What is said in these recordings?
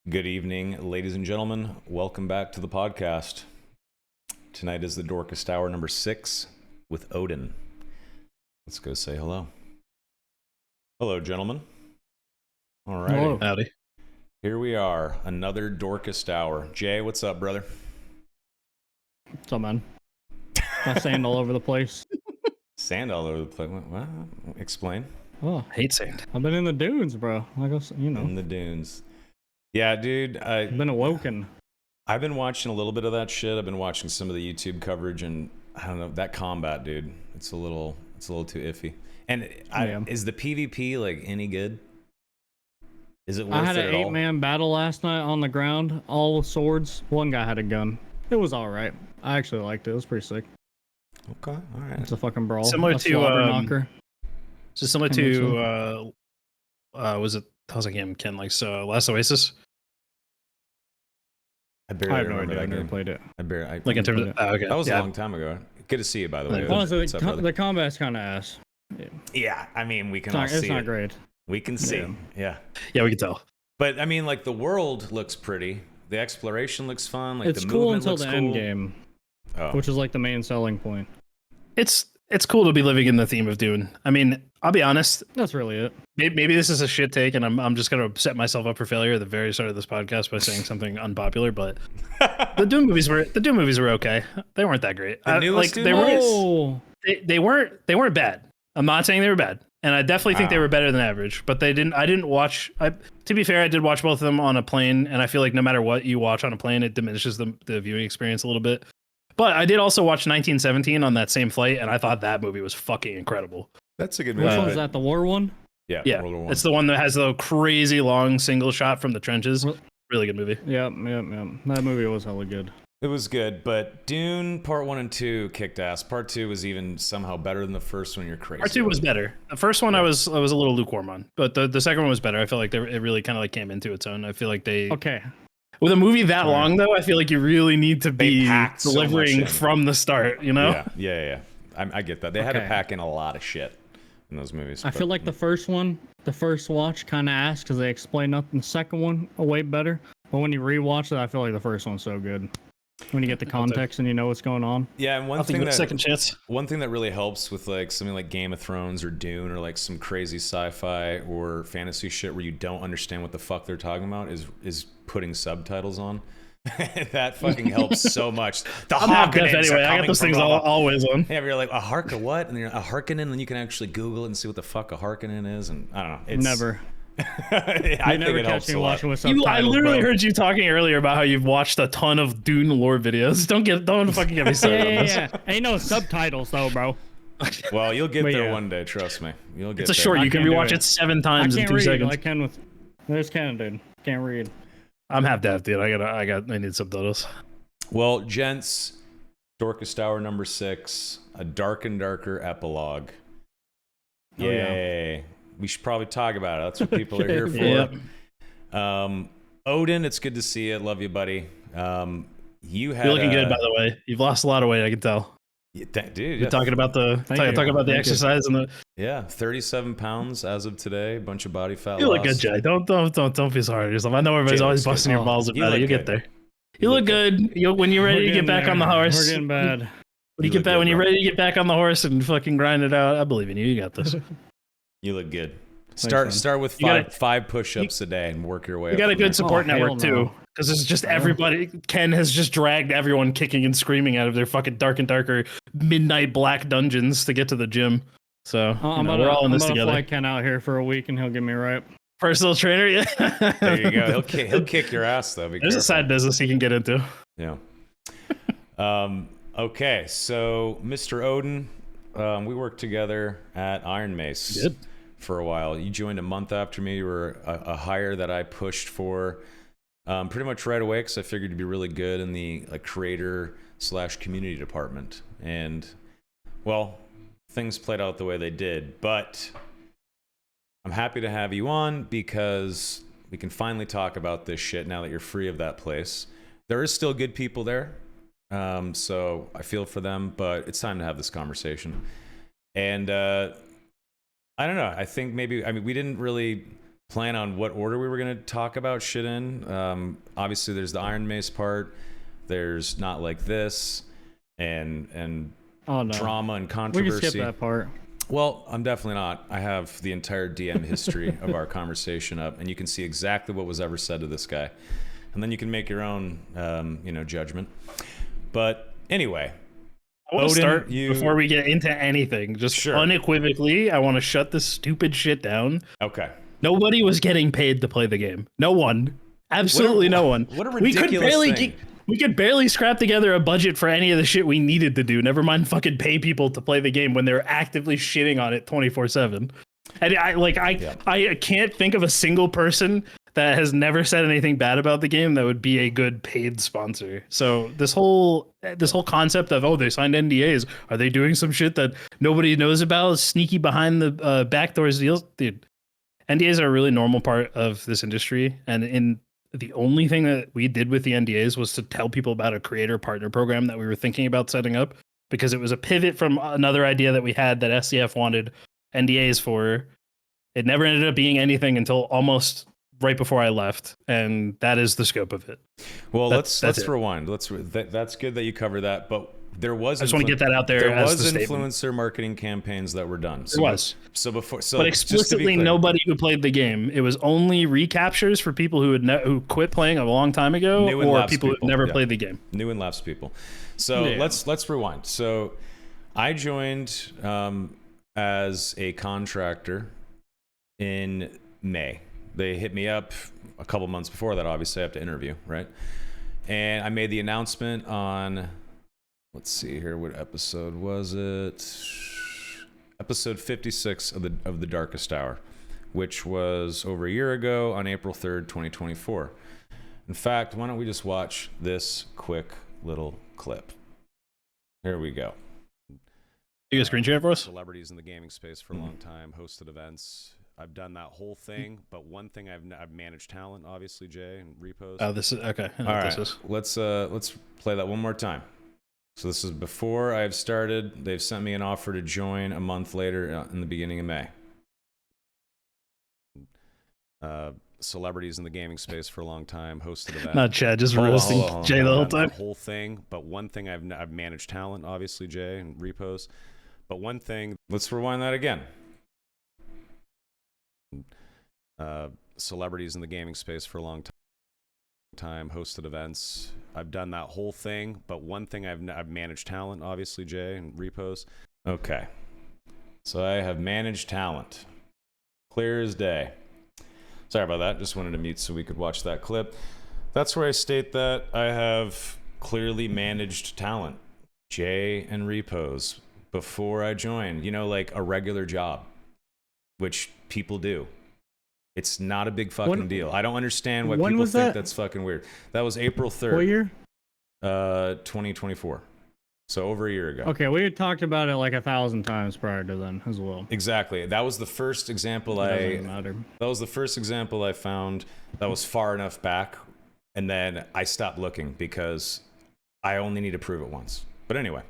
Good evening, ladies and gentlemen. Welcome back to the podcast. Tonight is the Dorkest Hour number 6 with Odin. Let's go say hello. Hello, gentlemen. All right. Hello. Howdy. Here we are, another Dorkest Hour. Jay, what's up, brother? What's up, man? My sand all over the place. Sand all over the place. What? Explain. Oh, Hate sand. I've been in the dunes, bro. Like, In the dunes. Yeah, dude. I've been awoken. I've been watching a little bit of that shit. I've been watching some of the YouTube coverage, and I don't know, that combat, dude. It's a little too iffy. And is the PvP like any good? Is it worth it at all? I had an 8-man battle last night on the ground, all with swords. One guy had a gun. It was all right. I actually liked it. It was pretty sick. Okay, all right. It's a fucking brawl. Similar a to knocker. So similar to was it? I was like, Ken likes Last Oasis. I barely have no remember idea. that I never game. played it. Like in terms of okay. That was a long time ago. Good to see you, by the way. Honestly, What's up, brother? the combat's kind of ass. Yeah, I mean, we can all see It's not it. great. We can see. Yeah. Yeah, we can tell. But I mean, like, the world looks pretty. The exploration looks fun. Like, It's the cool movement until looks the cool. end game, Oh. which is like the main selling point. It's cool to be living in the theme of Dune. I mean, I'll be honest. That's really it. Maybe this is a shit take, and I'm just gonna set myself up for failure at the very start of this podcast by saying something unpopular. But the Dune movies were okay. They weren't that great. The newest Dune they movies? weren't they weren't bad. I'm not saying they were bad, and I definitely think they were better than average. But I didn't watch. To be fair, I did watch both of them on a plane, and I feel like no matter what you watch on a plane, it diminishes the viewing experience a little bit. But I did also watch 1917 on that same flight, and I thought that movie was fucking incredible. That's a good movie. Which one's that? The war one? Yeah, Yeah, World War I. it's the one that has the crazy long single shot from the trenches. Really good movie. Yep. That movie was hella good. It was good, but Dune Part 1 and 2 kicked ass. Part 2 was even somehow better than the first one. You're crazy. Part 2 was better. The first one I was a little lukewarm on, but the second one was better. I feel like it really kind of like came into its own. I feel like Okay. with a movie that long though, I feel like you really need to be packed so much delivering in. from the start. You know? Yeah. I get that. They had to Okay. pack in a lot of shit in those movies. I feel like the first watch kind of ass because they explain nothing. The second one way better, but when you rewatch it, I feel like the first one's so good. When you get the context and you know what's going on. Yeah, and I'll give it a second chance. one thing that really helps with like something like Game of Thrones or Dune or like some crazy sci-fi or fantasy shit where you don't understand what the fuck they're talking about is putting subtitles on. That fucking helps so much. The I'm half deaf Harkonnens anyway. are I got coming those from things blah, blah. always on. Yeah, you're like a what? And then you're a Harkonnen, and then you can actually Google it and see what the fuck a Harkonnen is, and I don't know. It's, Never. I You never think it catch helps me a lot. watching with subtitles. I literally bro. heard you talking earlier about how you've watched a ton of Dune lore videos. Don't fucking get me started on this. Yeah. Ain't no subtitles though, bro. Well, you'll get But there yeah. one day. Trust me. You'll get It's a there. short. I You can can't do rewatch it. it 7 I times in can't 2 read seconds. like Ken with. There's Ken, dude. Can't read. I'm half deaf, dude. I need subtitles. Well, gents, Dorkest Hour number 6, a dark and darker epilogue. Oh, yeah. Yay. We should probably talk about it. That's what people are here for. Yeah. Odin, it's good to see you. Love you, buddy. You had You're looking good, by the way. You've lost a lot of weight. I can tell. dude. You're talking about the Thank you. talking about the Thank you. exercise and the. Yeah, 37 pounds as of today. Bunch of body fat You loss. look good, Jay. Don't be so hard on yourself. I know everybody's Jay always looks busting good. your balls You about it. look You get good. there. You look good. When you're ready to get back on the horse. We're getting bad. When you're ready to get back on the horse and fucking grind it out, I believe in you. You got this. You look good. man. Start with You gotta- five push-ups a day and work your way You up got a from there. good support Oh, hell network too, no. because it's just everybody. Ken has just dragged everyone kicking and screaming out of their fucking dark and darker midnight black dungeons to get to the gym. So we're all in this I'm together. fly Ken out here for a week and he'll get me right. Personal trainer, yeah. There you go. He'll kick your ass though. Be There's a careful. side business he can get into. Yeah. Okay, so Mr. Odin, we worked together at Iron Mace Good. for a while. You joined a month after me. You were a hire that I pushed for pretty much right away because I figured you'd be really good in the creator/community department. And well, things played out the way they did, but I'm happy to have you on because we can finally talk about this shit now that you're free of that place. There is still good people there. So I feel for them, but it's time to have this conversation. And I don't know. I think we didn't really plan on what order we were going to talk about shit in. Obviously, there's the Iron Mace part. There's Not Like This, and Oh no. drama and We controversy. can skip that part. Well, I'm definitely not. I have the entire DM history of our conversation up, and you can see exactly what was ever said to this guy, and then you can make your own, judgment. But anyway, I want to Odin, start you- before we get into anything. Just Sure. unequivocally, I want to shut this stupid shit down. okay. Nobody was getting paid to play the game. No one. Absolutely no one. What a We could ridiculous barely thing. we could barely scrap together a budget for any of the shit we needed to do. Never mind fucking pay people to play the game when they're actively shitting on it 24/7. And I can't think of a single person that has never said anything bad about the game that would be a good paid sponsor. So this whole concept of, oh, they signed NDAs, are they doing some shit that nobody knows about, sneaky behind the back doors deals? Dude, NDAs are a really normal part of this industry, and the only thing that we did with the NDAs was to tell people about a creator partner program that we were thinking about setting up, because it was a pivot from another idea that we had that SCF wanted NDAs for. It never ended up being anything until almost right before I left, and that is the scope of it. Well, That's let's it. rewind. That's good that you cover that, but there was I just want to get that out there. there as was the statement. influencer marketing campaigns that were done. There was. So before, But just to be explicitly, clear, nobody who played the game. It was only recaptures for people who who quit playing a long time ago, New and or lapsed people who people, never yeah. played the game. new and lapsed people. So Yeah. let's rewind. So I joined as a contractor in May. They hit me up a couple months before that. Obviously, I have to interview, right? And I made the announcement on, let's see here, what episode was it? Episode 56 of the Darkest Hour, which was over a year ago on April 3rd, 2024. In fact, why don't we just watch this quick little clip? Here we go. You guys screen share it for us? Celebrities in the gaming space for a long time, hosted events. I've done that whole thing, but one thing I've managed talent, obviously, Jay, and repos. Oh, this is okay. I know All what right, this is. let's play that one more time. So this is before I've started. They've sent me an offer to join a month later in the beginning of May. Celebrities in the gaming space for a long time, hosted events. Not Chad, just Hold on, roasting hold on, Jay the I've whole done time. that whole thing, but one thing I've managed talent, obviously, Jay, and repos. But one thing, let's rewind that again. Celebrities in the gaming space for a long time, hosted events. I've done that whole thing, but one thing I've managed talent, obviously, Jay, and repos. Okay, so I have managed talent, clear as day. Sorry about that. Just wanted to mute so we could watch that clip. That's where I state that I have clearly managed talent, Jay and repos, before I joined. You know, like a regular job, which people do. It's not a big fucking deal. I don't understand why when people was think that? that's fucking weird. That was April 3rd. What year? 2024. So over a year ago. Okay, we had talked about it like 1,000 times prior to then as well. Exactly. That was the first example It doesn't matter. That was the first example I found that was far enough back, and then I stopped looking because I only need to prove it once. But anyway,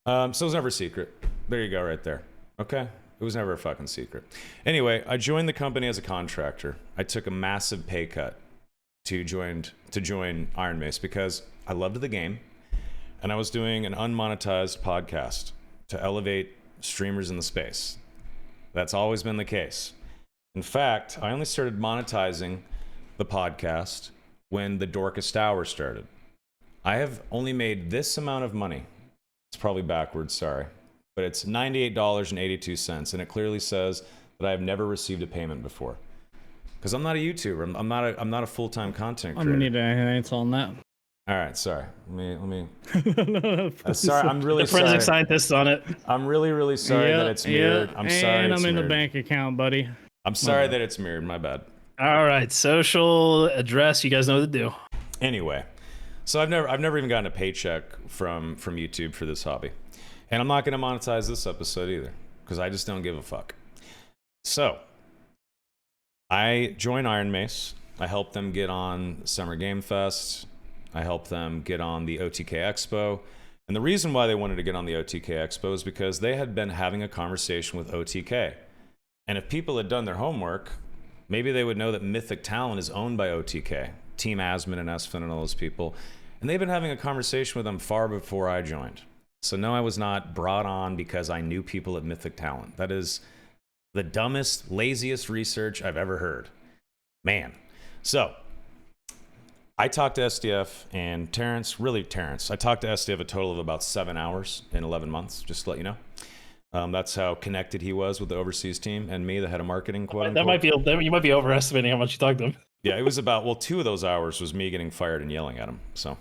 so it was never a secret. There you go, right there. Okay, it was never a fucking secret. Anyway, I joined the company as a contractor. I took a massive pay cut to join Iron Mace because I loved the game, and I was doing an unmonetized podcast to elevate streamers in the space. That's always been the case. In fact, I only started monetizing the podcast when the Dorkest Hour started. I have only made this amount of money. It's probably backwards, sorry. But it's $98.82, and it clearly says that I have never received a payment before. Because I'm not a YouTuber. I'm not a full-time content I'm creator. gonna need an answer on that. All right, sorry. Let me. No, Sorry, I'm really The forensic sorry. scientists on it. I'm really sorry that it's mirrored. I'm sorry. And it's I'm in the mirrored. bank account, buddy. I'm sorry that it's mirrored. My bad. All right, social address. You guys know what to do. Anyway, so I've never even gotten a paycheck from YouTube for this hobby, and I'm not going to monetize this episode either because I just don't give a fuck. So I joined Iron Mace. I helped them get on Summer Game Fest. I helped them get on the OTK Expo. And the reason why they wanted to get on the OTK Expo is because they had been having a conversation with OTK. And if people had done their homework, Maybe they would know that Mythic Talent is owned by OTK, Team Asmon and Esfin and all those people. And they've been having a conversation with them far before I joined. So no, I was not brought on because I knew people at Mythic Talent. That is the dumbest, laziest research I've ever heard. Man. So I talked to SDF and Terrence. I talked to SDF a total of about 7 hours in 11 months, just to let you know. That's how connected he was with the overseas team and me, the head of marketing, quote unquote. You might be overestimating how much you talked to him. Yeah, it was about, well, 2 of those hours was me getting fired and yelling at him. So,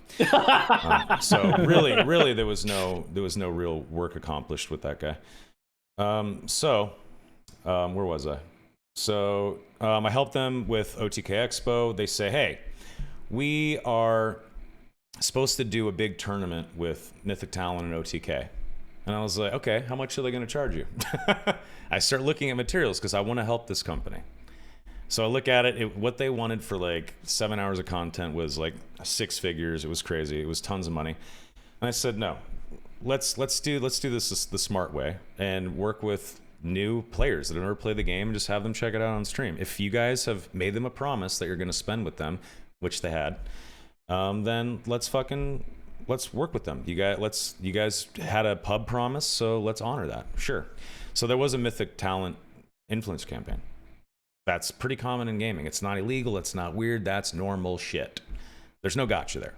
so really, there was no real work accomplished with that guy. Where was I? So, I helped them with OTK Expo. They say, hey, we are supposed to do a big tournament with Mythic Talent and OTK. And I was like, okay, how much are they going to charge you? I start looking at materials because I want to help this company. So I look at it, what they wanted for like 7 hours of content was like 6 figures. It was crazy. It was tons of money. And I said, no, let's do this the smart way and work with new players that have never played the game and just have them check it out on stream. If you guys have made them a promise that you're going to spend with them, which they had, then let's work with them. You guys had a pub promise, so let's honor that. Sure. So there was a Mythic Talent influence campaign. That's pretty common in gaming. It's not illegal. It's not weird. That's normal shit. There's no gotcha there.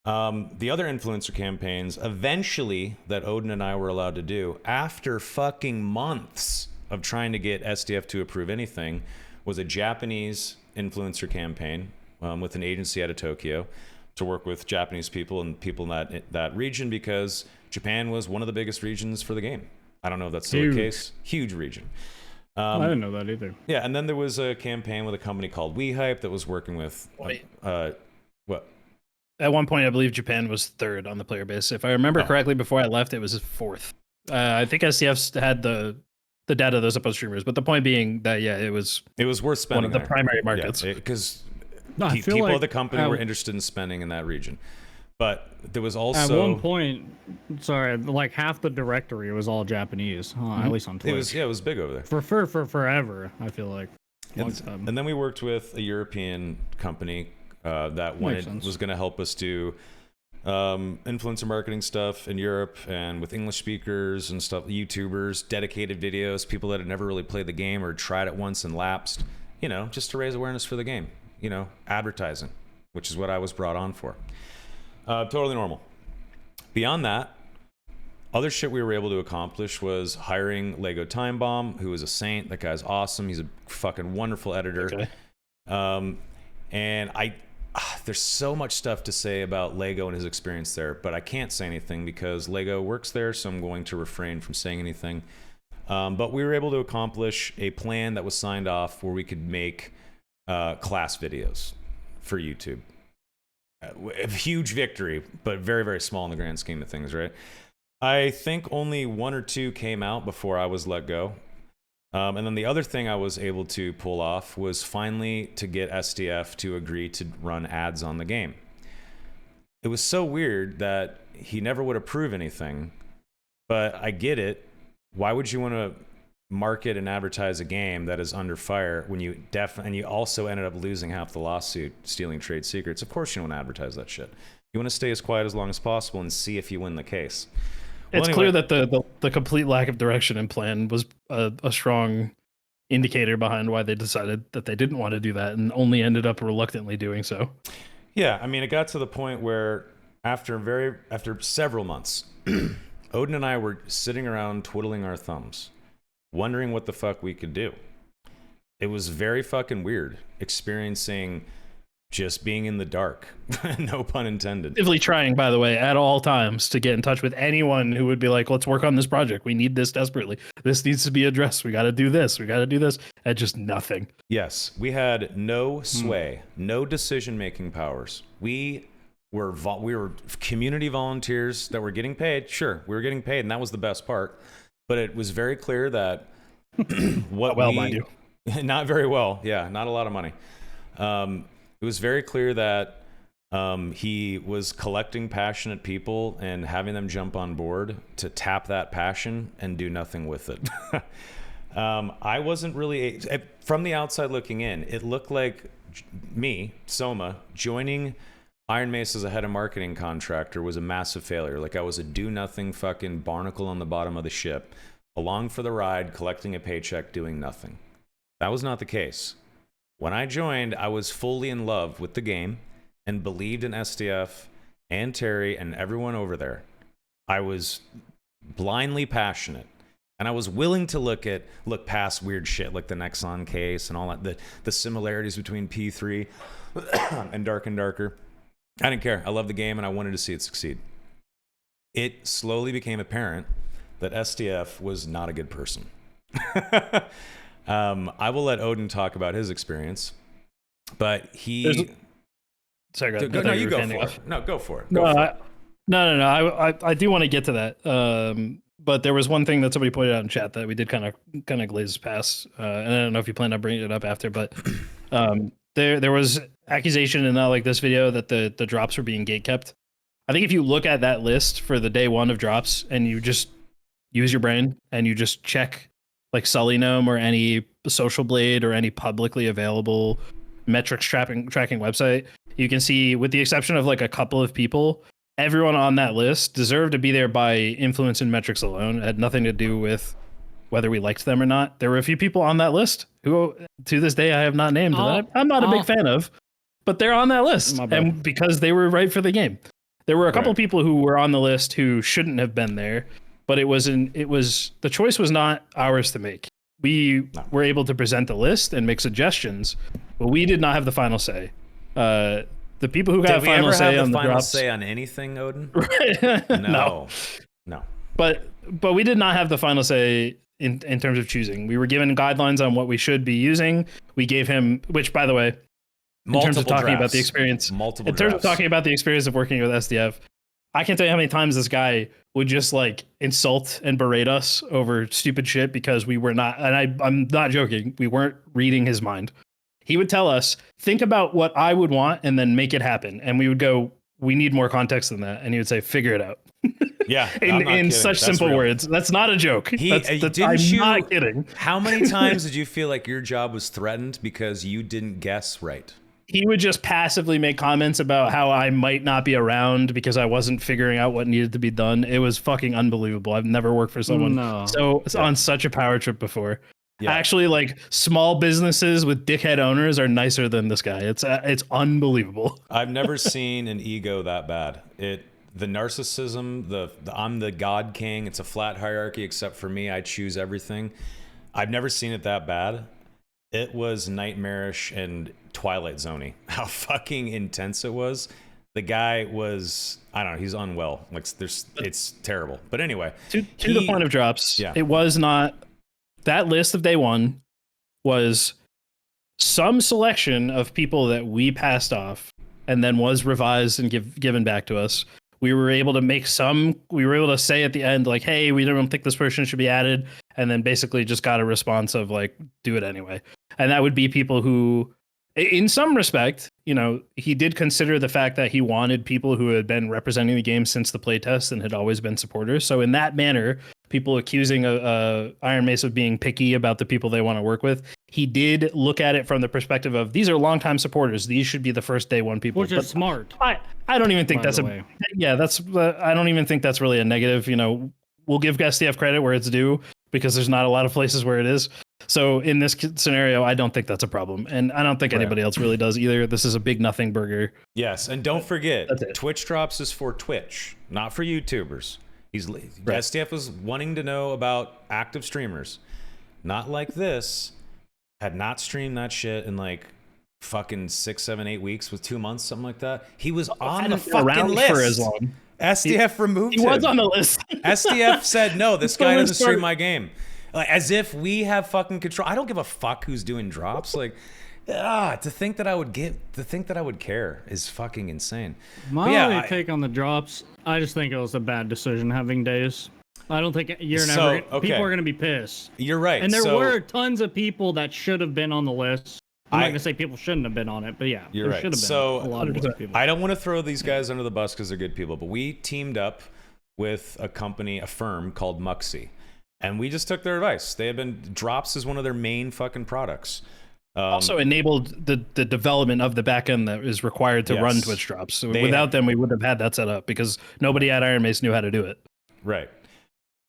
The other influencer campaigns, eventually, that Odin and I were allowed to do, after fucking months of trying to get SDF to approve anything, was a Japanese influencer campaign with an agency out of Tokyo to work with Japanese people and people in that region, because Japan was one of the biggest regions for the game. I don't know if that's still the case. Huge region. I didn't know that either. Yeah, and then there was a campaign with a company called WeHype that was working with what? At one point, I believe Japan was 3rd on the player base. If I remember correctly, before I left, it was 4th. I think SCF's had the data of those up on streamers, but the point being that it was worth spending. One of the primary markets, because people at the company were interested in spending in that region. But there was also at one point, like half the directory was all Japanese, at least on Twitch. It was big over there for forever. I feel like. And then we worked with a European company that was going to help us do influencer marketing stuff in Europe and with English speakers and stuff, YouTubers, dedicated videos, people that had never really played the game or tried it once and lapsed, just to raise awareness for the game, advertising, which is what I was brought on for. Totally normal. Beyond that, other shit we were able to accomplish was hiring Lego Time Bomb, who is a saint. That guy's awesome. He's a fucking wonderful editor. Okay. And there's so much stuff to say about Lego and his experience there, but I can't say anything because Lego works there, so I'm going to refrain from saying anything. But we were able to accomplish a plan that was signed off where we could make class videos for YouTube. A huge victory, but very, very small in the grand scheme of things, right? I think only 1 or 2 came out before I was let go. And then the other thing I was able to pull off was finally to get SDF to agree to run ads on the game. It was so weird that he never would approve anything, but I get it. Why would you want to market and advertise a game that is under fire when you and you also ended up losing half the lawsuit stealing trade secrets? Of course you don't want to advertise that shit. You want to stay as quiet as long as possible and see if you win the case. It's clear that the complete lack of direction and plan was a strong indicator behind why they decided that they didn't want to do that and only ended up reluctantly doing so. Yeah, I mean, it got to the point where after several months, Odin and I were sitting around twiddling our thumbs, wondering what the fuck we could do. It was very fucking weird experiencing just being in the dark. No pun intended. Actively trying, by the way, at all times to get in touch with anyone who would be like, let's work on this project. We need this desperately. This needs to be addressed. We got to do this. We got to do this. And just nothing. Yes. We had no sway, no decision-making powers. We were community volunteers that were getting paid. Sure, we were getting paid, and that was the best part. But it was very clear that mind you. Not very well. Yeah, not a lot of money. It was very clear that he was collecting passionate people and having them jump on board to tap that passion and do nothing with it. I wasn't really from the outside looking in. It looked like me, Soma, joining Iron Mace as a head of marketing contractor was a massive failure. Like I was a do-nothing fucking barnacle on the bottom of the ship, along for the ride, collecting a paycheck, doing nothing. That was not the case. When I joined, I was fully in love with the game and believed in SDF and Terry and everyone over there. I was blindly passionate. And I was willing to look past weird shit like the Nexon case and all that, the similarities between P3 and Dark and Darker. I didn't care. I loved the game and I wanted to see it succeed. It slowly became apparent that SDF was not a good person. I will let Odin talk about his experience, but Sorry, no, you go for it. No, go for it. No. I do want to get to that. But there was one thing that somebody pointed out in chat that we did kind of glaze past, and I don't know if you plan on bringing it up after, but there was accusation in like this video that the drops were being gatekept. I think if you look at that list for the day one of drops and you just use your brain and you just check like Sully Gnome or any Social Blade or any publicly available metrics tracking website, you can see, with the exception of like a couple of people, everyone on that list deserved to be there by influence and metrics alone. It had nothing to do with whether we liked them or not. There were a few people on that list who, to this day, I have not named. That I'm not a big fan of, but they're on that list, and because they were right for the game. There were a couple of people who were on the list who shouldn't have been there, but the choice was not ours to make. We were able to present the list and make suggestions, but we did not have the final say. The people who got final say on the drops. Did we ever have the final say on anything, Odin? No. But we did not have the final say in terms of choosing. We were given guidelines on what we should be using. We gave him, which, by the way, in terms of talking about the experience, of talking about the experience of working with SDF, I can't tell you how many times this guy would just like insult and berate us over stupid shit because we were not, and I'm not joking, we weren't reading his mind. He would tell us, think about what I would want and then make it happen. And we would go, we need more context than that. And he would say, figure it out. Yeah. in such simple words. That's not a joke. I'm not kidding. How many times did you feel like your job was threatened because you didn't guess right? He would just passively make comments about how I might not be around because I wasn't figuring out what needed to be done. It was fucking unbelievable. I've never worked for someone on such a power trip before. Yeah. Actually, like, small businesses with dickhead owners are nicer than this guy. It's unbelievable. I've never seen an ego that bad. The narcissism, the I'm the God King. It's a flat hierarchy except for me. I choose everything. I've never seen it that bad. It was nightmarish and Twilight Zone-y. How fucking intense it was. The guy was, I don't know, he's unwell. Like, it's terrible. But anyway, to the point of drops, it was not. That list of day one was some selection of people that we passed off and then was revised and given back to us. We were able to say at the end, like, hey, we don't think this person should be added. And then basically just got a response of like, do it anyway. And that would be people who, in some respect, you know, he did consider the fact that he wanted people who had been representing the game since the playtest and had always been supporters. So in that manner, people accusing Iron Mace of being picky about the people they want to work with, he did look at it from the perspective of, these are longtime supporters. These should be the first day one people. Which is smart. I don't even think I don't even think that's really a negative. You know, we'll give SDF credit where it's due because there's not a lot of places where it is. So in this scenario, I don't think that's a problem. And I don't think anybody else really does either. This is a big nothing burger. Yes. And don't forget, Twitch drops is for Twitch, not for YouTubers. SDF was wanting to know about active streamers. Not like this. Had not streamed that shit in like fucking 6, 7, 8 weeks with 2 months, something like that. He was on the fucking list. For as long. SDF removed him. He was on the list. SDF said, no, this guy doesn't stream my game. Like, as if we have fucking control. I don't give a fuck who's doing drops. Like, to think that I would care is fucking insane. My only take on the drops, I just think it was a bad decision having days. I don't think people are going to be pissed. You're right. And there were tons of people that should have been on the list. I'm not going to say people shouldn't have been on it, but yeah, you're right. Should have been a lot of people. I don't want to throw these guys under the bus because they're good people, but we teamed up with a firm called Muxy. And we just took their advice. They had been drops is one of their main fucking products. Also enabled the development of the backend that is required to run Twitch drops. So without them, we wouldn't have had that set up because nobody at Iron Mace knew how to do it. Right.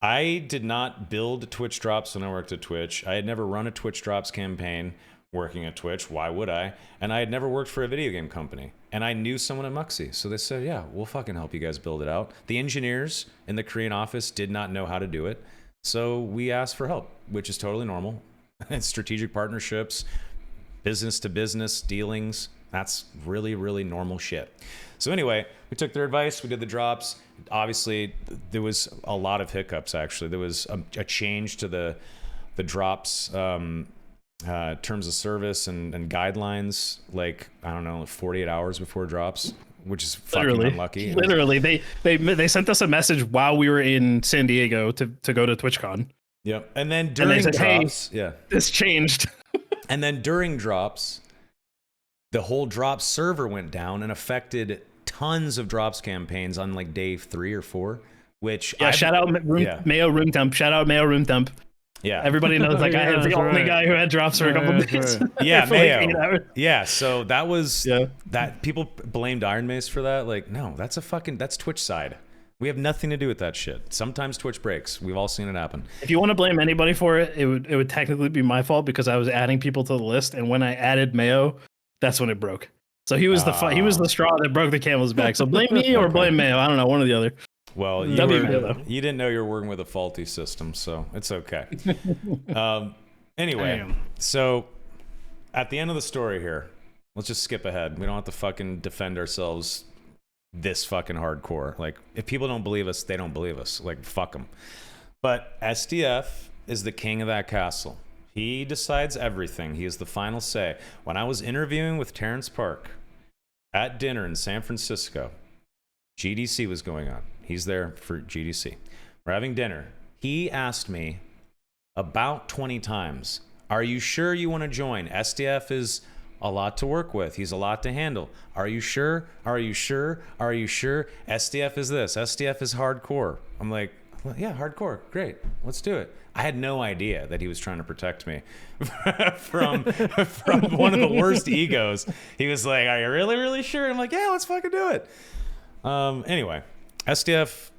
I did not build Twitch drops when I worked at Twitch. I had never run a Twitch drops campaign working at Twitch. Why would I? And I had never worked for a video game company. And I knew someone at Muxy. So they said, yeah, we'll fucking help you guys build it out. The engineers in the Korean office did not know how to do it. So we asked for help, which is totally normal. It's strategic partnerships, business to business dealings. That's really, really normal shit. So anyway, we took their advice. We did the drops. Obviously, there was a lot of hiccups, actually. There was a change to the drops terms of service and guidelines, like, I don't know, 48 hours before drops, which is fucking unlucky. Literally, they sent us a message while we were in San Diego to go to TwitchCon. Yep. And then during drops, hey, this changed. And then during drops, the whole drops server went down and affected tons of drops campaigns on like day 3 or 4, which shout out Mayo Room Temp. Shout out Mayo Room Temp. Yeah, everybody knows that guy is the only guy who had drops for a couple of days. Yeah, Mayo. Yeah, so that was that people blamed Iron Mace for that. Like, no, that's Twitch side. We have nothing to do with that shit. Sometimes Twitch breaks. We've all seen it happen. If you want to blame anybody for it, it would technically be my fault because I was adding people to the list, and when I added Mayo, that's when it broke. So he was the straw that broke the camel's back. So blame me or blame Mayo. I don't know, one or the other. Well, you didn't know you were working with a faulty system, so it's okay. Anyway, so at the end of the story here, let's just skip ahead. We don't have to fucking defend ourselves this fucking hardcore. Like, if people don't believe us, they don't believe us. Like, fuck them. But SDF is the king of that castle. He decides everything. He has the final say. When I was interviewing with Terrence Park at dinner in San Francisco, GDC was going on. He's there for GDC. We're having dinner. He asked me about 20 times, are you sure you want to join? SDF is a lot to work with. He's a lot to handle. Are you sure? Are you sure? Are you sure? SDF is this. SDF is hardcore. I'm like, well, yeah, hardcore. Great. Let's do it. I had no idea that he was trying to protect me from one of the worst egos. He was like, are you really, really sure? I'm like, yeah, let's fucking do it. Anyway, SDF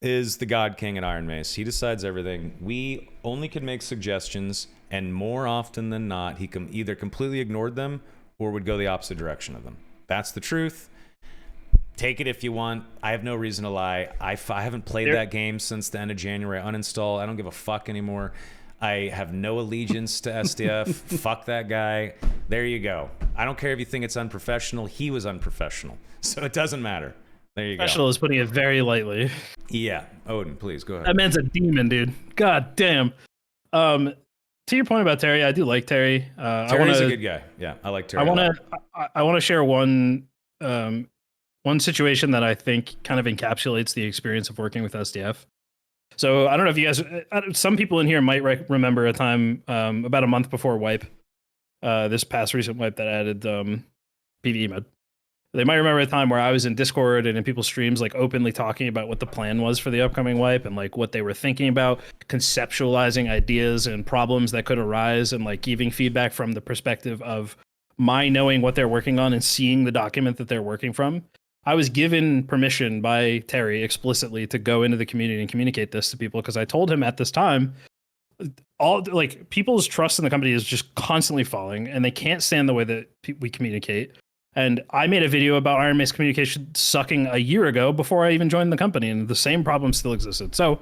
is the God King at Iron Mace. He decides everything. We only can make suggestions, and more often than not, he either completely ignored them or would go the opposite direction of them. That's the truth. Take it if you want. I have no reason to lie. I haven't played that game since the end of January. I uninstalled. I don't give a fuck anymore. I have no allegiance to SDF. Fuck that guy. There you go. I don't care if you think it's unprofessional. He was unprofessional. So it doesn't matter. There you go. Professional is putting it very lightly. Yeah. Odin, please go ahead. That man's a demon, dude. God damn. To your point about Terry, I do like Terry. Terry's a good guy. Yeah, I like Terry. I want to share one situation that I think kind of encapsulates the experience of working with SDF. So I don't know if you guys, some people in here might remember a time about a month before Wipe, this past recent Wipe that added PvE mode. They might remember a time where I was in Discord and in people's streams, like openly talking about what the plan was for the upcoming Wipe and like what they were thinking about, conceptualizing ideas and problems that could arise, and like giving feedback from the perspective of my knowing what they're working on and seeing the document that they're working from. I was given permission by Terry explicitly to go into the community and communicate this to people, because I told him at this time, people's trust in the company is just constantly falling, and they can't stand the way that we communicate. And I made a video about Iron Mace communication sucking a year ago before I even joined the company, and the same problem still existed. So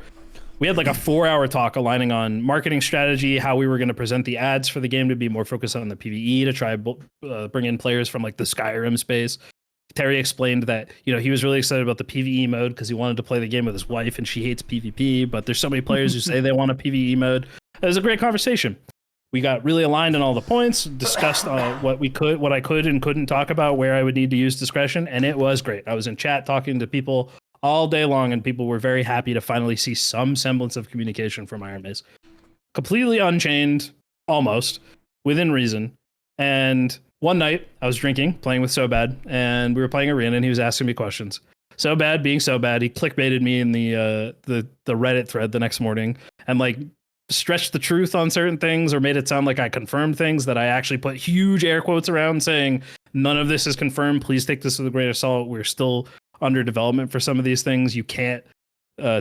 we had like a 4-hour talk aligning on marketing strategy, how we were going to present the ads for the game to be more focused on the PvE, to try bring in players from like the Skyrim space. Terry explained that, he was really excited about the PvE mode because he wanted to play the game with his wife, and she hates PvP, but there's so many players who say they want a PvE mode. It was a great conversation. We got really aligned on all the points, discussed what I could and couldn't talk about, where I would need to use discretion, and it was great. I was in chat talking to people all day long, and people were very happy to finally see some semblance of communication from Iron Mace. Completely unchained, almost, within reason. And one night, I was drinking, playing with So Bad, and we were playing Arena, and he was asking me questions. So Bad being So Bad, he clickbaited me in the Reddit thread the next morning, and like stretched the truth on certain things or made it sound like I confirmed things that I actually put huge air quotes around, saying none of this is confirmed. Please take this with a grain of salt. We're still under development for some of these things. You can't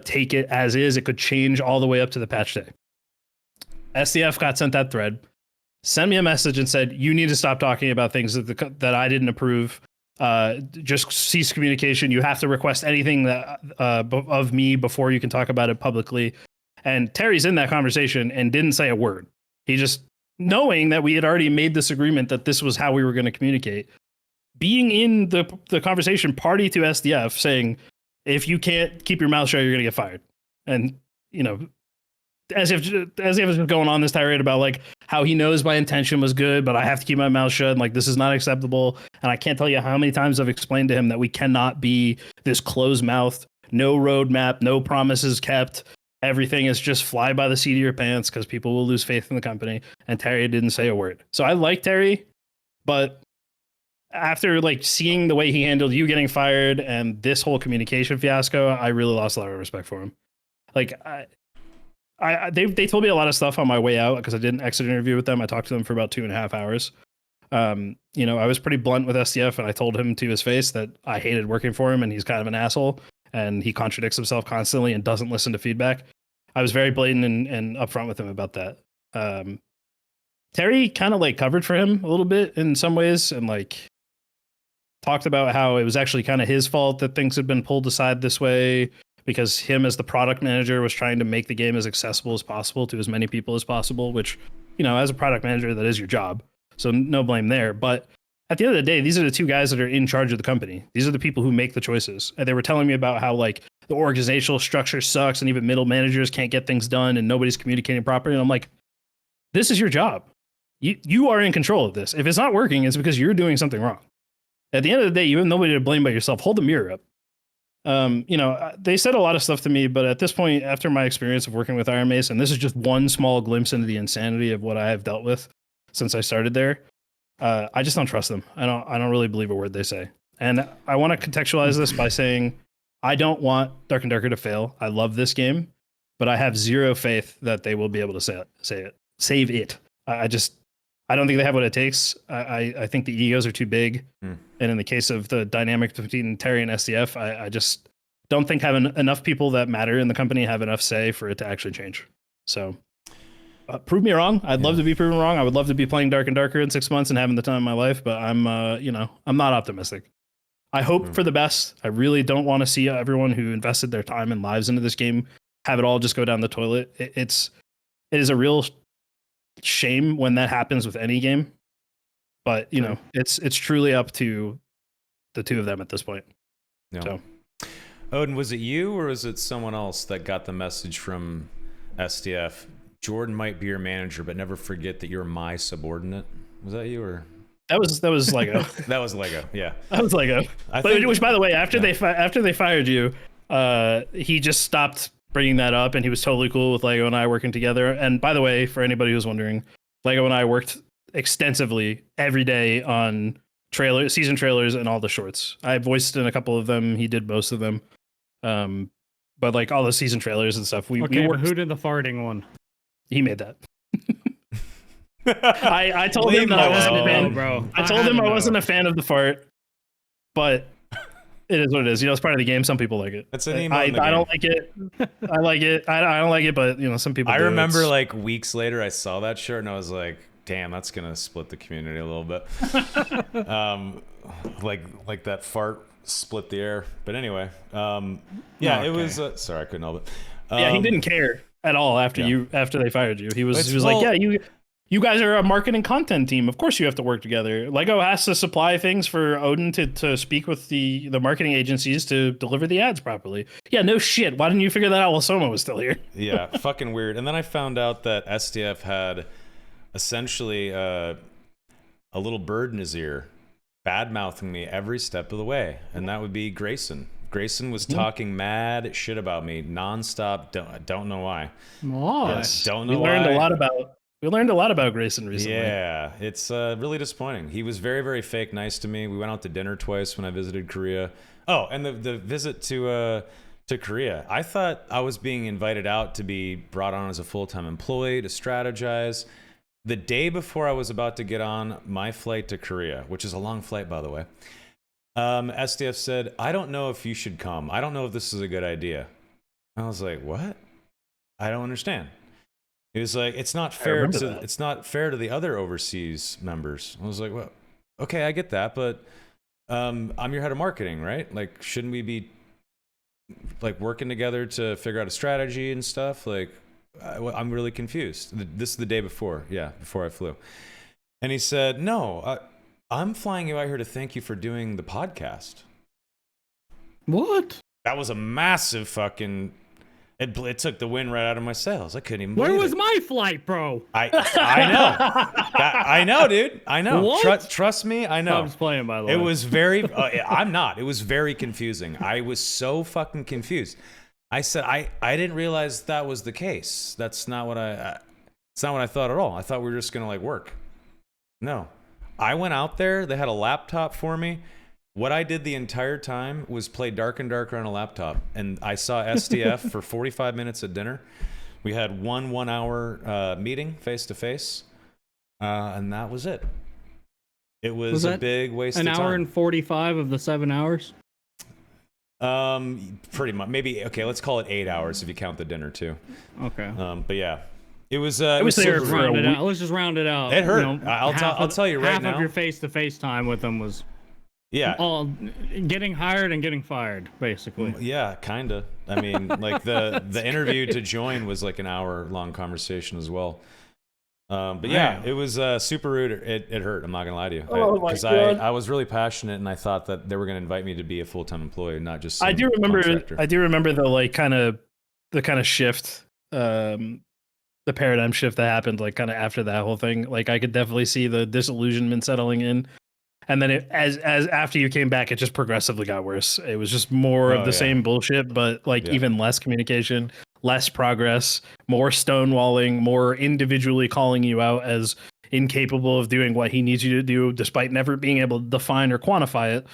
take it as is. It could change all the way up to the patch day. SDF got sent that thread, sent me a message and said, you need to stop talking about things that I didn't approve. Just cease communication. You have to request anything that of me before you can talk about it publicly. And Terry's in that conversation and didn't say a word. He just, knowing that we had already made this agreement that this was how we were going to communicate, being in the conversation, party to SDF, saying, if you can't keep your mouth shut, you're going to get fired. And, you know, as if was going on this tirade about like how he knows my intention was good, but I have to keep my mouth shut. And like, this is not acceptable. And I can't tell you how many times I've explained to him that we cannot be this closed mouthed, no roadmap, no promises kept. Everything is just fly by the seat of your pants because people will lose faith in the company. And Terry didn't say a word. So I like Terry, but after like seeing the way he handled you getting fired and this whole communication fiasco, I really lost a lot of respect for him. Like they told me a lot of stuff on my way out because I did an exit interview with them. I talked to them for about 2.5 hours. You know, I was pretty blunt with SDF and I told him to his face that I hated working for him and he's kind of an asshole and he contradicts himself constantly and doesn't listen to feedback. I was very blatant and upfront with him about that. Terry kind of like covered for him a little bit in some ways and like talked about how it was actually kind of his fault that things had been pulled aside this way because him as the product manager was trying to make the game as accessible as possible to as many people as possible, which, you know, as a product manager, that is your job. So no blame there. But at the end of the day, these are the two guys that are in charge of the company. These are the people who make the choices. And they were telling me about how like the organizational structure sucks and even middle managers can't get things done and nobody's communicating properly. And I'm like, this is your job. You are in control of this. If it's not working, it's because you're doing something wrong. At the end of the day, you have nobody to blame but yourself. Hold the mirror up. You know, they said a lot of stuff to me, but at this point, after my experience of working with Iron Mace, and this is just one small glimpse into the insanity of what I have dealt with since I started there, I just don't trust them. I don't really believe a word they say. And I want to contextualize this by saying I don't want Dark and Darker to fail. I love this game, but I have zero faith that they will be able to save it. I don't think they have what it takes. I think the egos are too big. And in the case of the dynamic between Terry and SDF, I just don't think having enough people that matter in the company have enough say for it to actually change. So prove me wrong. I'd love to be proven wrong. I would love to be playing Dark and Darker in 6 months and having the time of my life, but I'm not optimistic. I hope for the best. I really don't want to see everyone who invested their time and lives into this game have it all just go down the toilet. It is a real shame when that happens with any game, but you know, it's truly up to the two of them at this point. No. So, Odin, was it you or was it someone else that got the message from SDF? Jordan might be your manager, but never forget that you're my subordinate. Was that you or? That was Lego. That was Lego. Yeah, that was Lego. Which, by the way, after they fired you, he just stopped bringing that up, and he was totally cool with Lego and I working together. And by the way, for anybody who's wondering, Lego and I worked extensively every day on season trailers and all the shorts. I voiced in a couple of them. He did most of them. But like all the season trailers and stuff, we worked. Who did the farting one? He made that. I told him that I wasn't a fan, bro. I told him I wasn't a fan of the fart, but it is what it is. You know, it's part of the game. Some people like it. It's an emo. I don't like it. I like it. I don't like it, but you know, some people. I remember like weeks later, I saw that shirt and I was like, "Damn, that's gonna split the community a little bit." Like that fart split the air. But anyway, it was. Sorry, I couldn't help it. Yeah, he didn't care at all after they fired you. He was like, "Yeah, you guys are a marketing content team. Of course you have to work together. Lego has to supply things for Odin to speak with the marketing agencies to deliver the ads properly." Yeah, no shit. Why didn't you figure that out while Soma was still here? Yeah, fucking weird. And then I found out that SDF had essentially a little bird in his ear, bad-mouthing me every step of the way. And that would be Grayson. Grayson was talking mad shit about me nonstop. Don't know why. Yes. Don't know why. We learned a lot about Grayson recently. Yeah, it's really disappointing. He was very, very fake nice to me. We went out to dinner twice when I visited Korea. Oh, and the visit to to Korea. I thought I was being invited out to be brought on as a full-time employee to strategize. The day before I was about to get on my flight to Korea, which is a long flight, by the way, SDF said, I don't know if you should come. I don't know if this is a good idea. I was like, what? I don't understand. He was like, it's not fair to the other overseas members. I was like, well, okay, I get that, but I'm your head of marketing, right? Like, shouldn't we be like working together to figure out a strategy and stuff? Like, I'm really confused. This is the day before. Yeah, before I flew. And he said, no, I'm flying you out here to thank you for doing the podcast. What? That was a massive fucking... It took the wind right out of my sails. I couldn't even believe Where was it. my flight, bro? I know. I know, dude. I know. What? Trust me, I know. I'm just playing, by the way. It was very... I'm not. It was very confusing. I was so fucking confused. I said, I didn't realize that was the case. That's not what it's not what I thought at all. I thought we were just going to like work. No. I went out there. They had a laptop for me. What I did the entire time was play Dark and Darker on a laptop. And I saw SDF for 45 minutes at dinner. We had one hour meeting face to face. And that was it. It was a big waste of time. An hour and 45 of the 7 hours? Pretty much. Maybe, okay, let's call it 8 hours if you count the dinner too. Okay. But yeah. It was Let's just round it out. Let's just round it out. It hurt. You know, I'll tell you right now. Half of your face-to-face time with them was all getting hired and getting fired, basically. Yeah, kind of. I mean, like the interview to join was like an hour-long conversation as well. But yeah, it was super rude. It hurt. I'm not gonna lie to you. Because I was really passionate, and I thought that they were gonna invite me to be a full-time employee, not just some contractor. I do remember the like kind of shift. The paradigm shift that happened like kind of after that whole thing. Like I could definitely see the disillusionment settling in, and then as after you came back, it just progressively got worse. It was just more of the same bullshit, but like even less communication, less progress, more stonewalling, more individually calling you out as incapable of doing what he needs you to do, despite never being able to define or quantify it.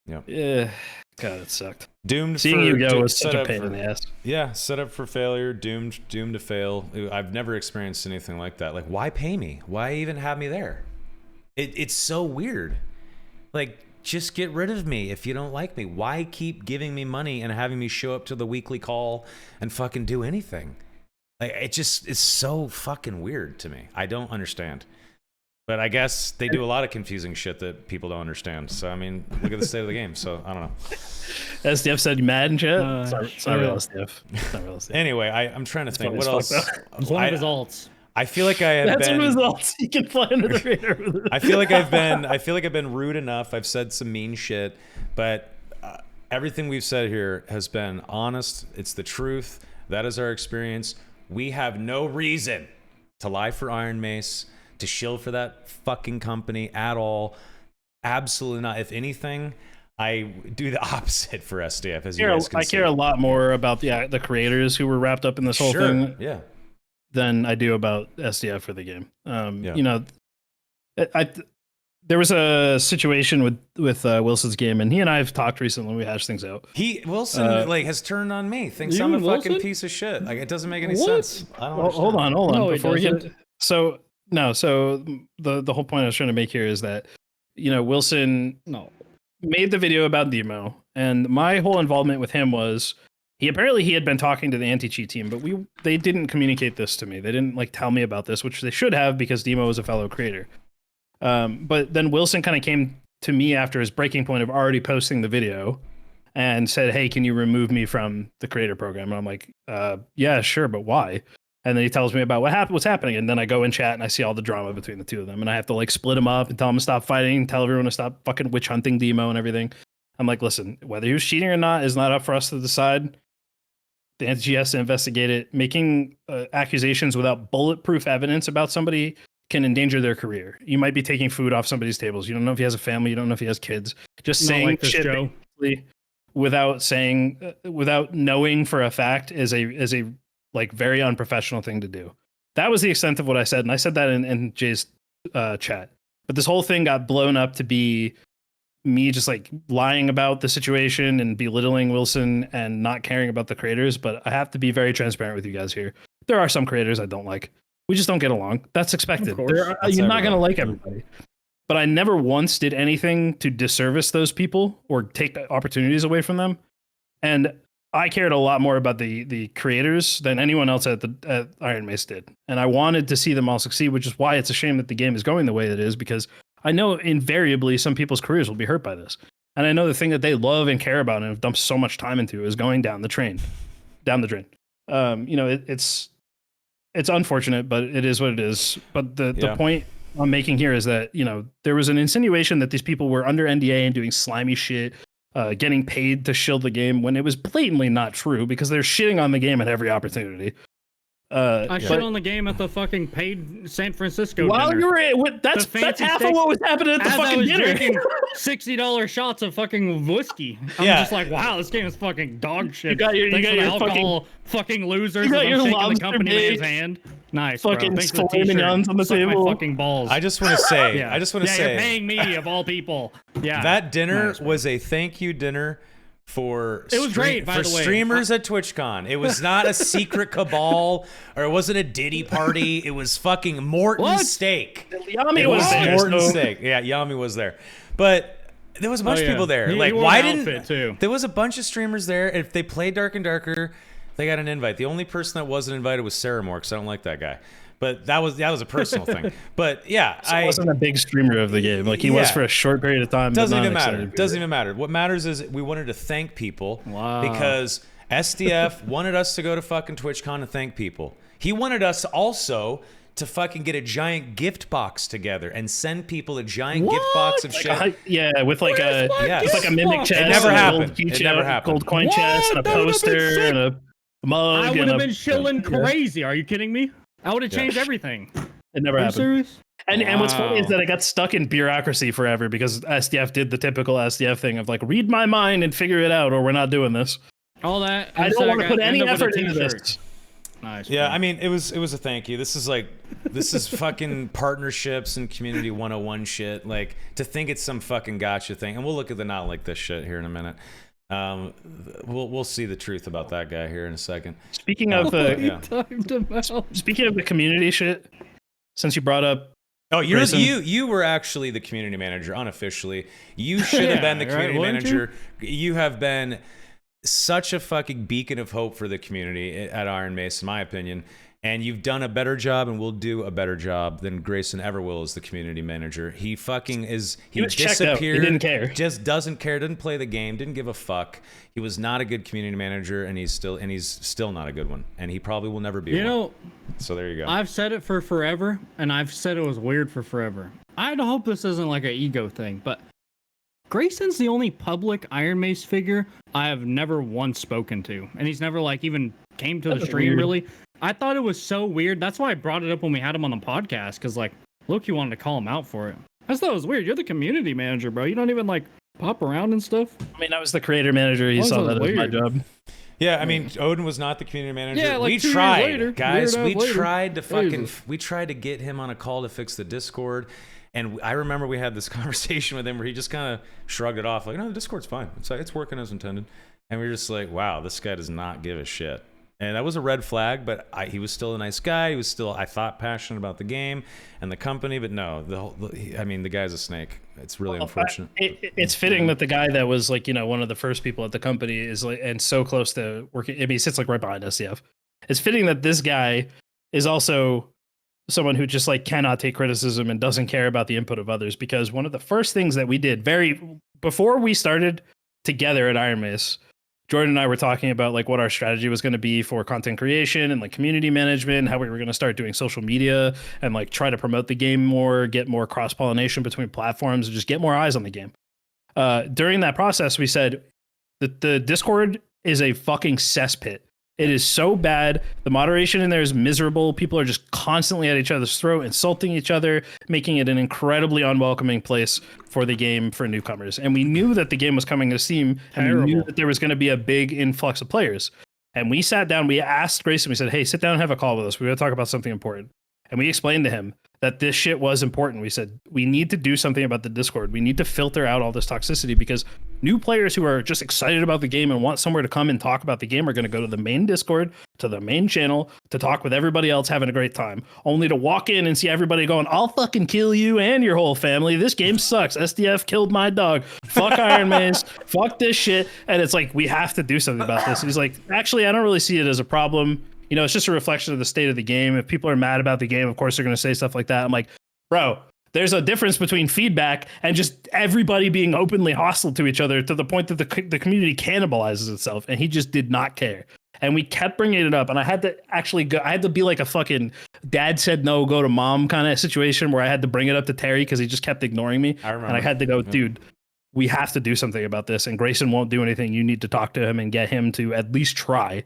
Yeah. God, it sucked. Seeing you go was such a pain in the ass. Yeah, set up for failure, doomed to fail. I've never experienced anything like that. Like, why pay me? Why even have me there? It's so weird. Like, just get rid of me if you don't like me. Why keep giving me money and having me show up to the weekly call and fucking do anything? Like, it just is so fucking weird to me. I don't understand. But I guess they do a lot of confusing shit that people don't understand. So, I mean, look at the state of the game. So, I don't know. SDF said you mad and shit? It's not real SDF. It's not real SDF. Anyway, I'm trying to think. What else? It's one of his alts. I feel like I have That's been... one of his alts. He can fly under the radar. I feel like I've been rude enough. I've said some mean shit. But everything we've said here has been honest. It's the truth. That is our experience. We have no reason to lie for Iron Mace, to shill for that fucking company at all. Absolutely not. If anything, I do the opposite for SDF, as you guys can see. I care a lot more about the creators who were wrapped up in this whole thing than I do about SDF for the game. You know, there was a situation with Wilson's game, and he and I have talked recently. We hashed things out. Wilson has turned on me. Thinks I'm a fucking piece of shit. Like, it doesn't make any sense. I don't understand. Hold on. No, before we get so the whole point I was trying to make here is that, you know, Wilson made the video about Demo, and my whole involvement with him was he had been talking to the anti-cheat team, but they didn't communicate this to me. They didn't like tell me about this, which they should have, because Demo is a fellow creator. But then Wilson kind of came to me after his breaking point of already posting the video and said, "Hey, can you remove me from the creator program?" And I'm like, yeah, sure, but why? And then he tells me about what's happening. And then I go in chat and I see all the drama between the two of them. And I have to like split them up and tell them to stop fighting and tell everyone to stop fucking witch hunting Demo and everything. I'm like, listen, whether he was cheating or not is not up for us to decide. The NTG has to investigate it. Making accusations without bulletproof evidence about somebody can endanger their career. You might be taking food off somebody's tables. You don't know if he has a family. You don't know if he has kids. Just saying like shit without knowing for a fact is a like very unprofessional thing to do. That was the extent of what I said. And I said that in Jay's chat. But this whole thing got blown up to be me just like lying about the situation and belittling Wilson and not caring about the creators, but I have to be very transparent with you guys here. There are some creators I don't like. We just don't get along. That's expected. You're not going to like everybody. But I never once did anything to disservice those people or take opportunities away from them. And I cared a lot more about the creators than anyone else at Iron Mace did. And I wanted to see them all succeed, which is why it's a shame that the game is going the way it is, because I know invariably some people's careers will be hurt by this. And I know the thing that they love and care about and have dumped so much time into is going down the drain. It's unfortunate, but it is what it is. But the point I'm making here is that, there was an insinuation that these people were under NDA and doing slimy shit, getting paid to shield the game when it was blatantly not true because they're shitting on the game at every opportunity. I shit on the game at the fucking paid San Francisco while dinner. you were that's half of what was happening at the fucking dinner. $60 shots of fucking whiskey. I'm just like, wow, this game is fucking dog shit. You got your alcohol fucking losers. You got your shaking the lobster company man's hand. Nice, fucking bro. Thanks for the filet mignons on the Suck table. my fucking balls. I just want to say, you're paying me of all people. Yeah, that dinner was a thank you dinner for it was great, by the way. streamers at TwitchCon. It was not a secret cabal or it wasn't a Diddy party. It was fucking Morton's steak. Yami was there. Morton's steak. Yeah, Yami was there. But there was a bunch of people there. Why didn't there was a bunch of streamers there? If they played Dark and Darker, they got an invite. The only person that wasn't invited was Sarah Moore because I don't like that guy. But that was a personal thing. But yeah, I wasn't a big streamer of the game. Like he was for a short period of time. Doesn't even matter. What matters is we wanted to thank people because SDF wanted us to go to fucking TwitchCon and thank people. He wanted us also to fucking get a giant gift box together and send people a giant gift box of shit. With like a mimic chest. It never happened. It never happened. Gold coin chest and a poster and a mug. I would have been chilling crazy. Are you kidding me? I would have changed everything. It never happened. Serious? And what's funny is that I got stuck in bureaucracy forever because SDF did the typical SDF thing of like, read my mind and figure it out or we're not doing this. All that. I don't want to put any effort into this. Nice. Yeah, I mean, it was a thank you. This is fucking partnerships and community 101 shit. Like, to think it's some fucking gotcha thing. And we'll look at the not like this shit here in a minute. We'll see the truth about that guy here in a second. Speaking of the community shit, since you brought up, you were actually the community manager unofficially. You should have been the community manager. You have been such a fucking beacon of hope for the community at Iron Mace, in my opinion. And you've done a better job and will do a better job than Grayson ever will as the community manager. He fucking is. He was disappeared. He didn't care. Just doesn't care. Didn't play the game. Didn't give a fuck. He was not a good community manager, and he's still not a good one. And he probably will never be one. So there you go. I've said it for forever, and I've said it was weird for forever. I hope this isn't like an ego thing, but Grayson's the only public Iron Mace figure I have never once spoken to, and he's never like even came to the stream really. I thought it was so weird. That's why I brought it up when we had him on the podcast, because like Loki wanted to call him out for it. I just thought it was weird. You're the community manager, bro. You don't even like pop around and stuff. I mean, I was the creator manager. He saw that as my job. Yeah, I mean, Odin was not the community manager. Yeah, like we 2 tried, years later, guys. We later. tried to fucking. We tried to get him on a call to fix the Discord, and I remember we had this conversation with him where he just kind of shrugged it off, like, "No, the Discord's fine. It's working as intended." And we were just like, "Wow, this guy does not give a shit." And that was a red flag, but he was still a nice guy. He was still, I thought, passionate about the game and the company. But no, the guy's a snake. It's really unfortunate. It's fitting that the guy that was like, one of the first people at the company is like, and so close to working. I mean, he sits like right behind SCF. It's fitting that this guy is also someone who just like cannot take criticism and doesn't care about the input of others. Because one of the first things that we did before we started together at Iron Mace, Jordan and I were talking about like what our strategy was going to be for content creation and like community management, how we were going to start doing social media and like try to promote the game more, get more cross-pollination between platforms, and just get more eyes on the game. During that process, we said that the Discord is a fucking cesspit. It is so bad. The moderation in there is miserable. People are just constantly at each other's throat, insulting each other, making it an incredibly unwelcoming place for the game for newcomers. And we knew that the game was coming to Steam, and we knew that there was going to be a big influx of players. And we sat down, we asked Grayson, we said, hey, sit down and have a call with us. We're going to talk about something important. And we explained to him that this shit was important. We said, we need to do something about the Discord. We need to filter out all this toxicity, because new players who are just excited about the game and want somewhere to come and talk about the game are going to go to the main Discord, to the main channel, to talk with everybody else having a great time, only to walk in and see everybody going, I'll fucking kill you and your whole family. This game sucks. SDF killed my dog. Fuck Iron Maze. Fuck this shit. And it's like, we have to do something about this. And he's like, actually, I don't really see it as a problem. You know, it's just a reflection of the state of the game. If people are mad about the game, of course they're going to say stuff like that. I'm like, bro, there's a difference between feedback and just everybody being openly hostile to each other to the point that the community cannibalizes itself. And he just did not care. And we kept bringing it up. And I had to actually go, I had to be like a fucking dad said no, go to mom kind of situation where I had to bring it up to Terry because he just kept ignoring me. I remember. And I had to go, dude, we have to do something about this. And Grayson won't do anything. You need to talk to him and get him to at least try.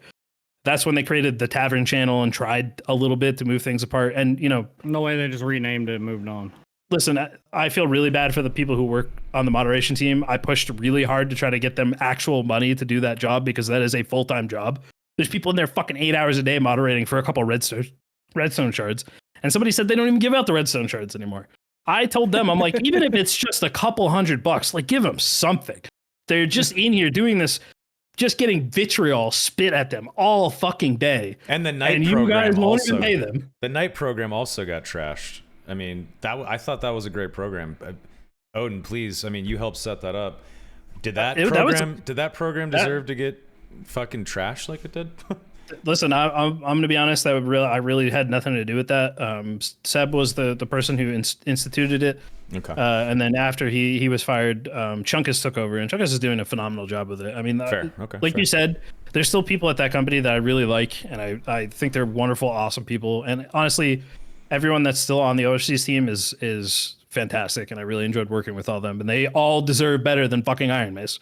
That's when they created the Tavern channel and tried a little bit to move things apart. And, you know, no way, they just renamed it and moved on. Listen, I feel really bad for the people who work on the moderation team. I pushed really hard to try to get them actual money to do that job, because that is a full-time job. There's people in there fucking 8 hours a day moderating for a couple of redstone shards. And somebody said they don't even give out the redstone shards anymore. I told them, I'm like, even if it's just a couple $100, like, give them something. They're just in here doing this, just getting vitriol spit at them all fucking day. And the night and program you guys won't also, even pay them. The night program also got trashed. I mean, I thought that was a great program. Odin, please. I mean, you helped set that up. Did that program deserve to get fucking trashed like it did? Listen, I'm going to be honest. I really had nothing to do with that. Seb was the person who instituted it. Okay. And then after he was fired, Chunkus took over, and Chunkus is doing a phenomenal job with it. I mean, fair. Okay. Like fair. you said, there's still people at that company that I really like, and I think they're wonderful, awesome people. And honestly, everyone that's still on the overseas team is fantastic, and I really enjoyed working with all of them. And they all deserve better than fucking Iron Mace.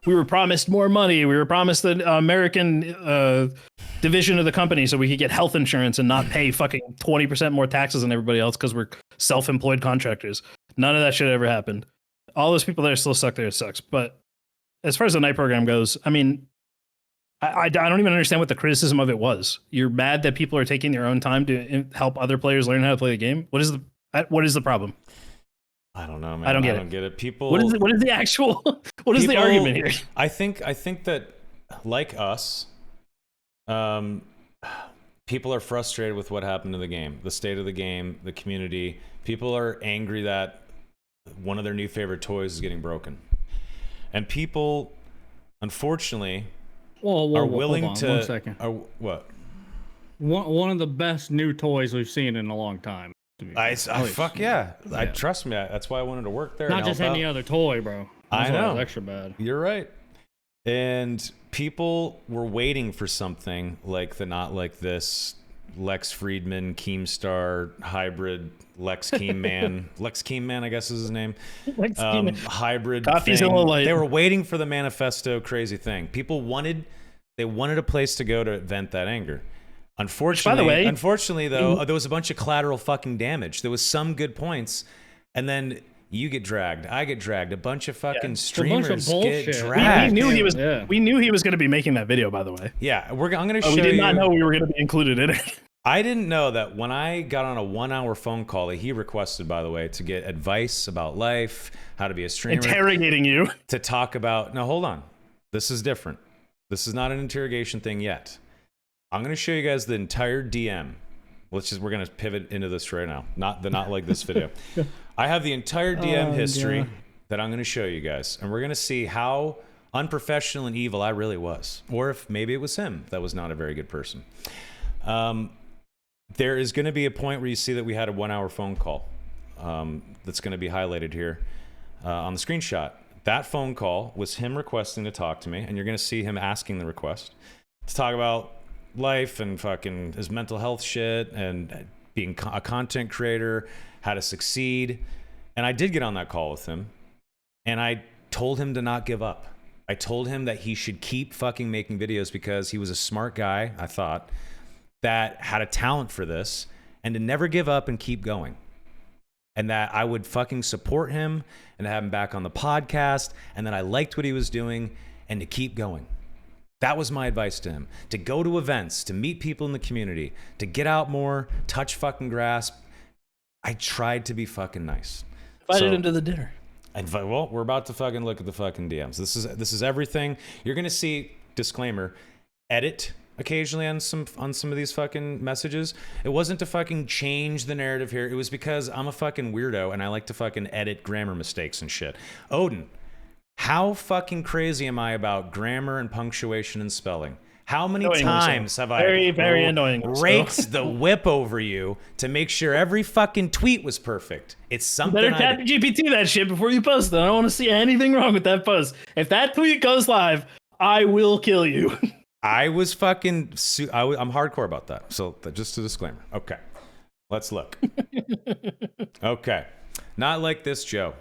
We were promised more money. We were promised the American division of the company so we could get health insurance and not pay fucking 20% more taxes than everybody else because we're self-employed contractors. None of that shit ever happened. All those people there still suck there. It sucks. But as far as the night program goes, I mean, I don't even understand what the criticism of it was. You're mad that people are taking their own time to help other players learn how to play the game. What is the problem? I don't know, man. I don't get it. People. What is the actual? What is the argument here? I think that, like us, people are frustrated with what happened to the game, the state of the game, the community. People are angry that one of their new favorite toys is getting broken, and people, unfortunately, are willing to. 1 second. What? One of the best new toys we've seen in a long time. Fuck yeah. Trust me. That's why I wanted to work there. Not just any other toy, bro. I know. Extra bad. You're right. And people were waiting for something like the Not Like This Lex Friedman Keemstar hybrid Lex Keemman. Lex Keemman, I guess is his name. Hybrid Coffee's thing. a little light. They were waiting for the manifesto crazy thing. People wanted a place to go to vent that anger. Unfortunately, though, there was a bunch of collateral fucking damage. There was some good points, and then you get dragged. I get dragged. A bunch of fucking streamers get dragged. We knew he was going to be making that video, by the way. Yeah, I'm going to show you. We did not know we were going to be included in it. I didn't know that when I got on a 1 hour phone call that he requested, by the way, to get advice about life, how to be a streamer. Interrogating you. To talk about... No, hold on. This is different. This is not an interrogation thing yet. I'm going to show you guys the entire DM. We're going to pivot into this right now. Not like this video. I have the entire DM history that I'm going to show you guys. And we're going to see how unprofessional and evil I really was. Or if maybe it was him that was not a very good person. There is going to be a point where you see that we had a 1 hour phone call. That's going to be highlighted here on the screenshot. That phone call was him requesting to talk to me. And you're going to see him asking the request to talk about life and fucking his mental health shit and being a content creator, how to succeed. And I did get on that call with him, and I told him to not give up. I told him that he should keep fucking making videos because he was a smart guy, I thought, that had a talent for this, and to never give up and keep going. And that I would fucking support him and have him back on the podcast, and that I liked what he was doing and to keep going. That was my advice to him, to go to events, to meet people in the community, to get out more, touch fucking grass, I tried to be fucking nice. Invited him to the dinner. Well, we're about to fucking look at the fucking DMs. This is everything. You're gonna see, disclaimer, edit occasionally on some of these fucking messages. It wasn't to fucking change the narrative here. It was because I'm a fucking weirdo and I like to fucking edit grammar mistakes and shit. Odin, how fucking crazy am I about grammar and punctuation and spelling? How many times have I very annoying raked the whip over you to make sure every fucking tweet was perfect? It's something. Better chat GPT that shit before you post it. I don't want to see anything wrong with that post. If that tweet goes live, I will kill you. I was fucking. I'm hardcore about that. So just a disclaimer. Okay, let's look. Okay, not like this, Joe.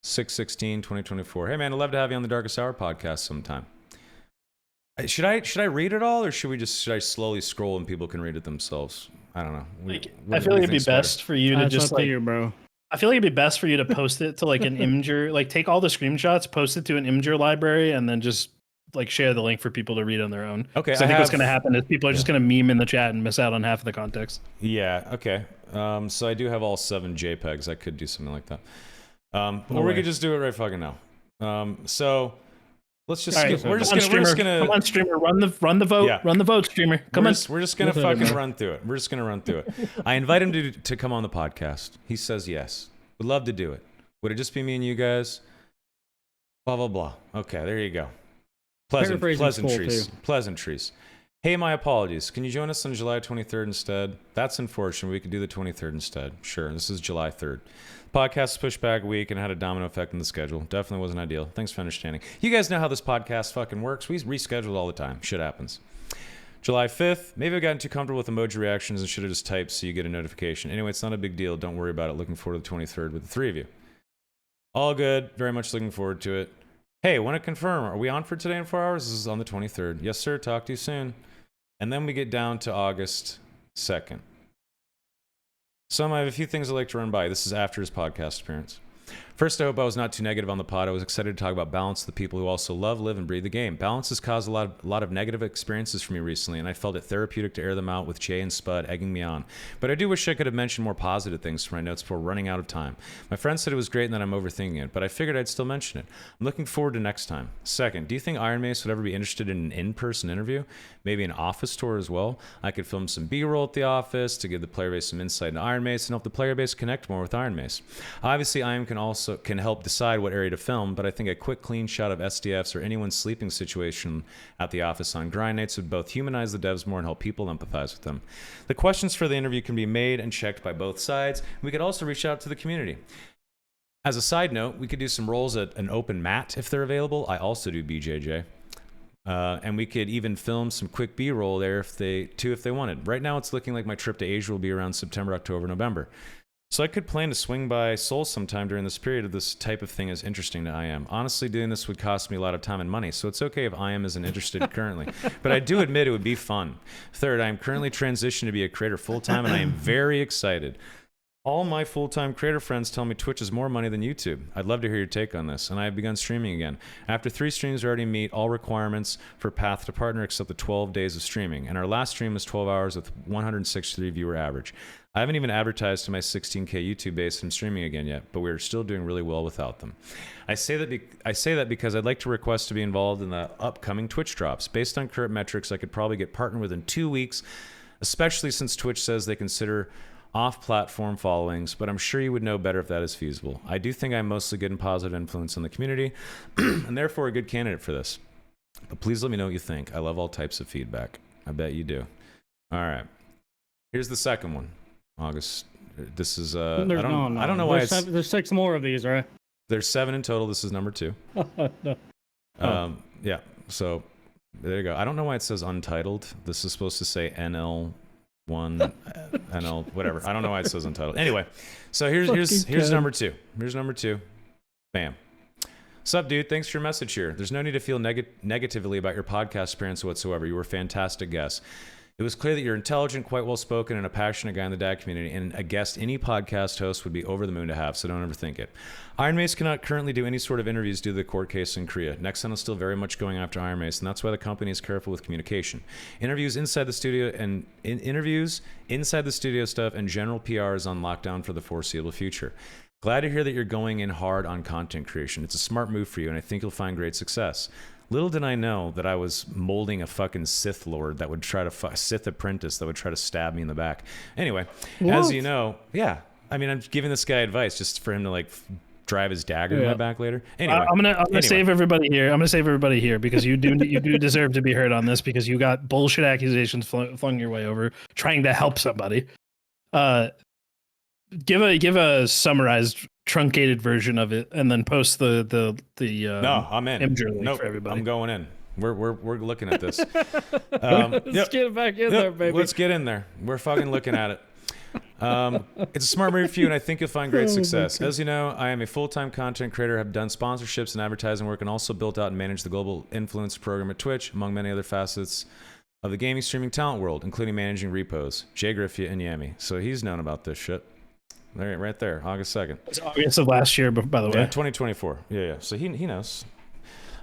6/16/2024. Hey man, I'd love to have you on the Darkest Hour podcast sometime. Should I read it all, or should I slowly scroll and people can read it themselves? I don't know. I feel like it'd be best for you to just like, you, bro. I feel like it'd be best for you to post it to like an Imgur, like take all the screenshots, post it to an Imgur library, and then just like share the link for people to read on their own. Okay. So I think what's going to happen is people are just going to meme in the chat and miss out on half of the context. Yeah. Okay. So I do have all 7 JPEGs. I could do something like that. Or we could just do it right fucking now. So let's just skip. We're just gonna come on, streamer, run the vote. Yeah. Run the vote, streamer. We're just gonna fucking run through it. We're just gonna run through it. I invite him to come on the podcast. He says yes. Would love to do it. Would it just be me and you guys? Blah blah blah. Okay, there you go. Pleasantries. Hey, my apologies. Can you join us on July 23rd instead? That's unfortunate. We could do the 23rd instead. Sure. This is July 3rd. Podcast was pushed back a week and had a domino effect on the schedule. Definitely wasn't ideal. Thanks for understanding. You guys know how this podcast fucking works. We reschedule all the time. Shit happens. July 5th. Maybe I've gotten too comfortable with emoji reactions and should have just typed so you get a notification. Anyway, it's not a big deal. Don't worry about it. Looking forward to the 23rd with the 3 of you. All good. Very much looking forward to it. Hey, want to confirm, are we on for today in 4 hours? This is on the 23rd. Yes, sir. Talk to you soon. And then we get down to August 2nd. So I have a few things I'd like to run by. This is after his podcast appearance. First, I hope I was not too negative on the pod. I was excited to talk about balance, the people who also love, live, and breathe the game. Balance has caused a lot of negative experiences for me recently, and I felt it therapeutic to air them out with Jay and Spud egging me on. But I do wish I could have mentioned more positive things for my notes before running out of time. My friend said it was great and that I'm overthinking it, but I figured I'd still mention it. I'm looking forward to next time. Second, do you think Iron Mace would ever be interested in an in-person interview? Maybe an office tour as well? I could film some B-roll at the office to give the player base some insight into Iron Mace and help the player base connect more with Iron Mace. Obviously, IM can help decide what area to film, but I think a quick clean shot of SDFs or anyone's sleeping situation at the office on grind nights would both humanize the devs more and help people empathize with them. The questions for the interview can be made and checked by both sides. We could also reach out to the community. As a side note, we could do some roles at an open mat if they're available. I also do BJJ. And we could even film some quick B-roll there if they wanted. Right now, it's looking like my trip to Asia will be around September, October, November. So I could plan to swing by Seoul sometime during this period if this type of thing is interesting to IM. Honestly, doing this would cost me a lot of time and money, so it's okay if IM isn't interested currently. But I do admit it would be fun. Third, I am currently transitioned to be a creator full-time, and I am very excited. All my full-time creator friends tell me Twitch is more money than YouTube. I'd love to hear your take on this, and I have begun streaming again. After 3 streams, we already meet all requirements for Path to Partner except the 12 days of streaming, and our last stream was 12 hours with 163 viewer average. I haven't even advertised to my 16K YouTube base I'm streaming again yet, but we're still doing really well without them. I say that because I'd like to request to be involved in the upcoming Twitch drops. Based on current metrics, I could probably get partnered within 2 weeks, especially since Twitch says they consider off-platform followings, but I'm sure you would know better if that is feasible. I do think I'm mostly good and positive influence on the community, and therefore a good candidate for this. But please let me know what you think. I love all types of feedback. I bet you do. All right. Here's the second one. August. This is I don't know why there's 6 more of these, right? There's 7 in total. This is number 2. No. Yeah. So there you go. I don't know why it says untitled. This is supposed to say NL1, NL whatever. I don't know why it says untitled. Anyway, so here's number 2. Here's number 2. Bam. Sup, dude? Thanks for your message here. There's no need to feel negatively about your podcast appearance whatsoever. You were a fantastic guest. It was clear that you're intelligent, quite well spoken, and a passionate guy in the dad community, and a guest any podcast host would be over the moon to have, so don't overthink it. Iron Mace cannot currently do any sort of interviews due to the court case in Korea. Nexon is still very much going after Iron Mace, and that's why the company is careful with communication. Interviews inside the studio stuff and general PR is on lockdown for the foreseeable future. Glad to hear that you're going in hard on content creation. It's a smart move for you, and I think you'll find great success. Little did I know that I was molding a fucking Sith Lord that would try to Sith apprentice that would try to stab me in the back. Anyway, as you know, yeah. I mean, I'm giving this guy advice just for him to like drive his dagger in my back later. Anyway, I'm gonna save everybody here. I'm gonna save everybody here because you do deserve to be heard on this because you got bullshit accusations flung your way over trying to help somebody. Give a summarized, truncated version of it, and then post the no, I'm in. Imagery link for everybody. I'm going in. We're looking at this. Let's get back in there, baby. Let's get in there. We're fucking looking at it. It's a smart move for you, and I think you'll find great success. As you know, I am a full-time content creator, have done sponsorships and advertising work, and also built out and managed the global influencer program at Twitch, among many other facets of the gaming streaming talent world, including managing repos. Jay Griffey and Yami. So he's known about this shit. There, right there, August 2nd. It's August of last year, by the way. Yeah, 2024. Yeah. So he knows.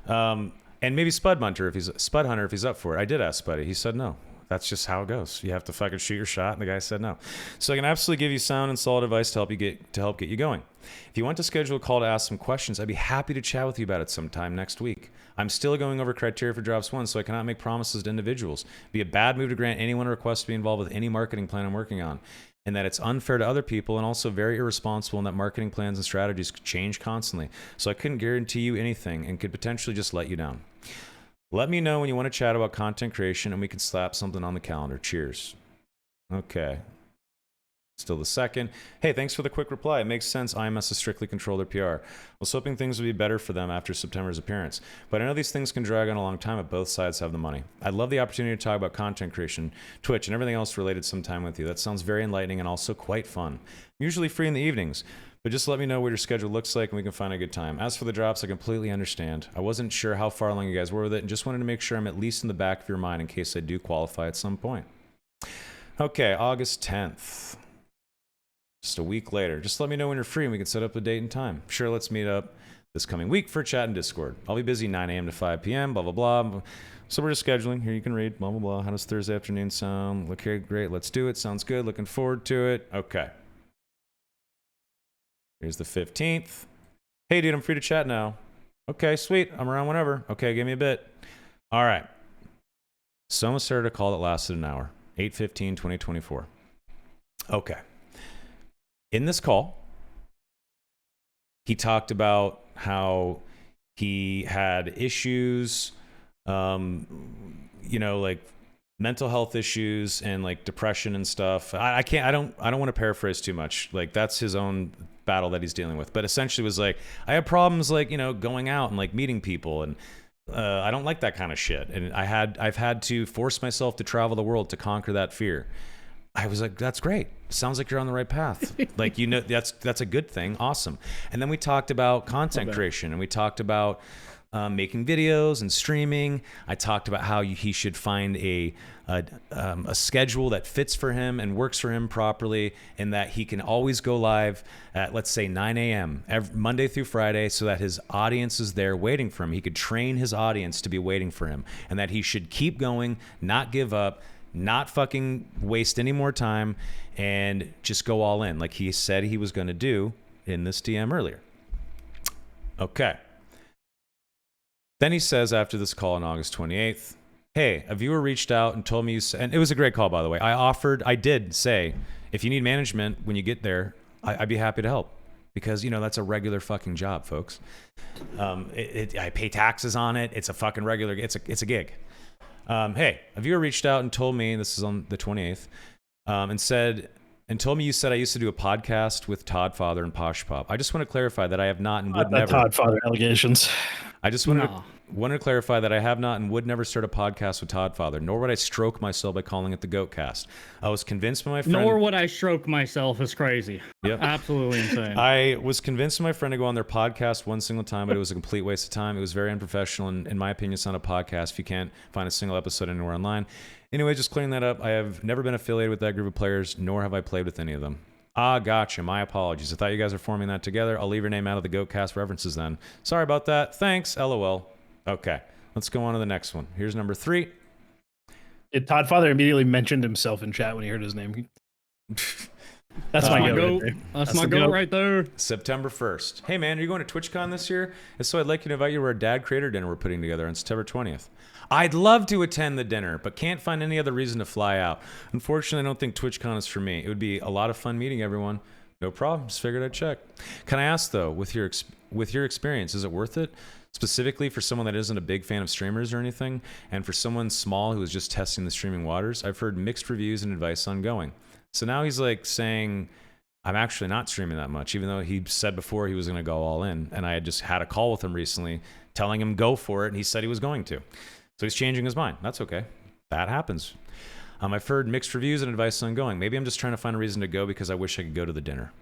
And maybe Spud Hunter if he's up for it. I did ask Spuddy. He said no. That's just how it goes. You have to fucking shoot your shot, and the guy said no. So I can absolutely give you sound and solid advice to help get you going. If you want to schedule a call to ask some questions, I'd be happy to chat with you about it sometime next week. I'm still going over criteria for Drops 1, so I cannot make promises to individuals. It'd be a bad move to grant anyone a request to be involved with any marketing plan I'm working on, and that it's unfair to other people and also very irresponsible, and that marketing plans and strategies could change constantly. So I couldn't guarantee you anything and could potentially just let you down. Let me know when you want to chat about content creation and we can slap something on the calendar. Cheers. Okay. Still the 2nd. Hey, thanks for the quick reply. It makes sense. IMS has strictly controlled their PR. I was hoping things would be better for them after September's appearance. But I know these things can drag on a long time, but both sides have the money. I'd love the opportunity to talk about content creation, Twitch, and everything else related sometime with you. That sounds very enlightening and also quite fun. I'm usually free in the evenings, but just let me know what your schedule looks like and we can find a good time. As for the drops, I completely understand. I wasn't sure how far along you guys were with it and just wanted to make sure I'm at least in the back of your mind in case I do qualify at some point. Okay, August 10th. Just a week later. Just let me know when you're free and we can set up a date and time. Sure, let's meet up this coming week for chat and Discord. I'll be busy 9 a.m. to 5 p.m., blah, blah, blah. So we're just scheduling. Here you can read, blah, blah, blah. How does Thursday afternoon sound? Okay, great. Let's do it. Sounds good. Looking forward to it. Okay. Here's the 15th. Hey, dude, I'm free to chat now. Okay, sweet. I'm around whenever. Okay, give me a bit. All right. Soma started a call that lasted an hour. 8/15/2024. Okay. In this call, he talked about how he had issues, like mental health issues and like depression and stuff. I don't want to paraphrase too much. Like that's his own battle that he's dealing with. But essentially was like, I have problems like, going out and like meeting people, and I don't like that kind of shit. And I've had to force myself to travel the world to conquer that fear. I was like, that's great. Sounds like you're on the right path. Like, that's a good thing. Awesome. And then we talked about content creation, and we talked about making videos and streaming. I talked about how he should find a schedule that fits for him and works for him properly, and that he can always go live at, let's say, 9 a.m. Monday through Friday, so that his audience is there waiting for him. He could train his audience to be waiting for him, and that he should keep going, not give up, not fucking waste any more time, and just go all in like he said he was going to do in this DM earlier. Okay. Then he says after this call on August 28th, hey, a viewer reached out and told me, and it was a great call, by the way. I did say, if you need management when you get there, I'd be happy to help, because, that's a regular fucking job, folks. I pay taxes on it. It's a fucking regular, it's a gig. Hey, a viewer reached out and told me, this is on the 28th, and told me you said I used to do a podcast with Todd Father and Posh Pop. I just want to clarify that I have not and would never. Todd Father allegations. I just wanted to clarify that I have not and would never start a podcast with Todd Father, nor would I stroke myself by calling it the Goat Cast. I was convinced by my friend. Nor would I stroke myself is crazy. Yep. Absolutely insane. I was convinced by my friend to go on their podcast one single time, but it was a complete waste of time. It was very unprofessional, and in my opinion, it's not a podcast if you can't find a single episode anywhere online. Anyway, just clearing that up. I have never been affiliated with that group of players, nor have I played with any of them. Ah, gotcha. My apologies. I thought you guys were forming that together. I'll leave your name out of the GoatCast references then. Sorry about that. Thanks. LOL. Okay, let's go on to the next one. Here's number 3. Todd Father immediately mentioned himself in chat when he heard his name. That's my goat. Right, that's my goat right there. September 1st. Hey man, are you going to TwitchCon this year? If so, I'd like you to invite you to our dad creator dinner we're putting together on September 20th. I'd love to attend the dinner, but can't find any other reason to fly out. Unfortunately, I don't think TwitchCon is for me. It would be a lot of fun meeting everyone. No problem. Just figured I'd check. Can I ask though, with your experience, is it worth it? Specifically for someone that isn't a big fan of streamers or anything, and for someone small who is just testing the streaming waters, I've heard mixed reviews and advice on going. So now he's like saying, I'm actually not streaming that much, even though he said before he was going to go all in. And I had just had a call with him recently telling him go for it, and he said he was going to. So he's changing his mind. That's okay. That happens. I've heard mixed reviews and advice on going. Maybe I'm just trying to find a reason to go because I wish I could go to the dinner.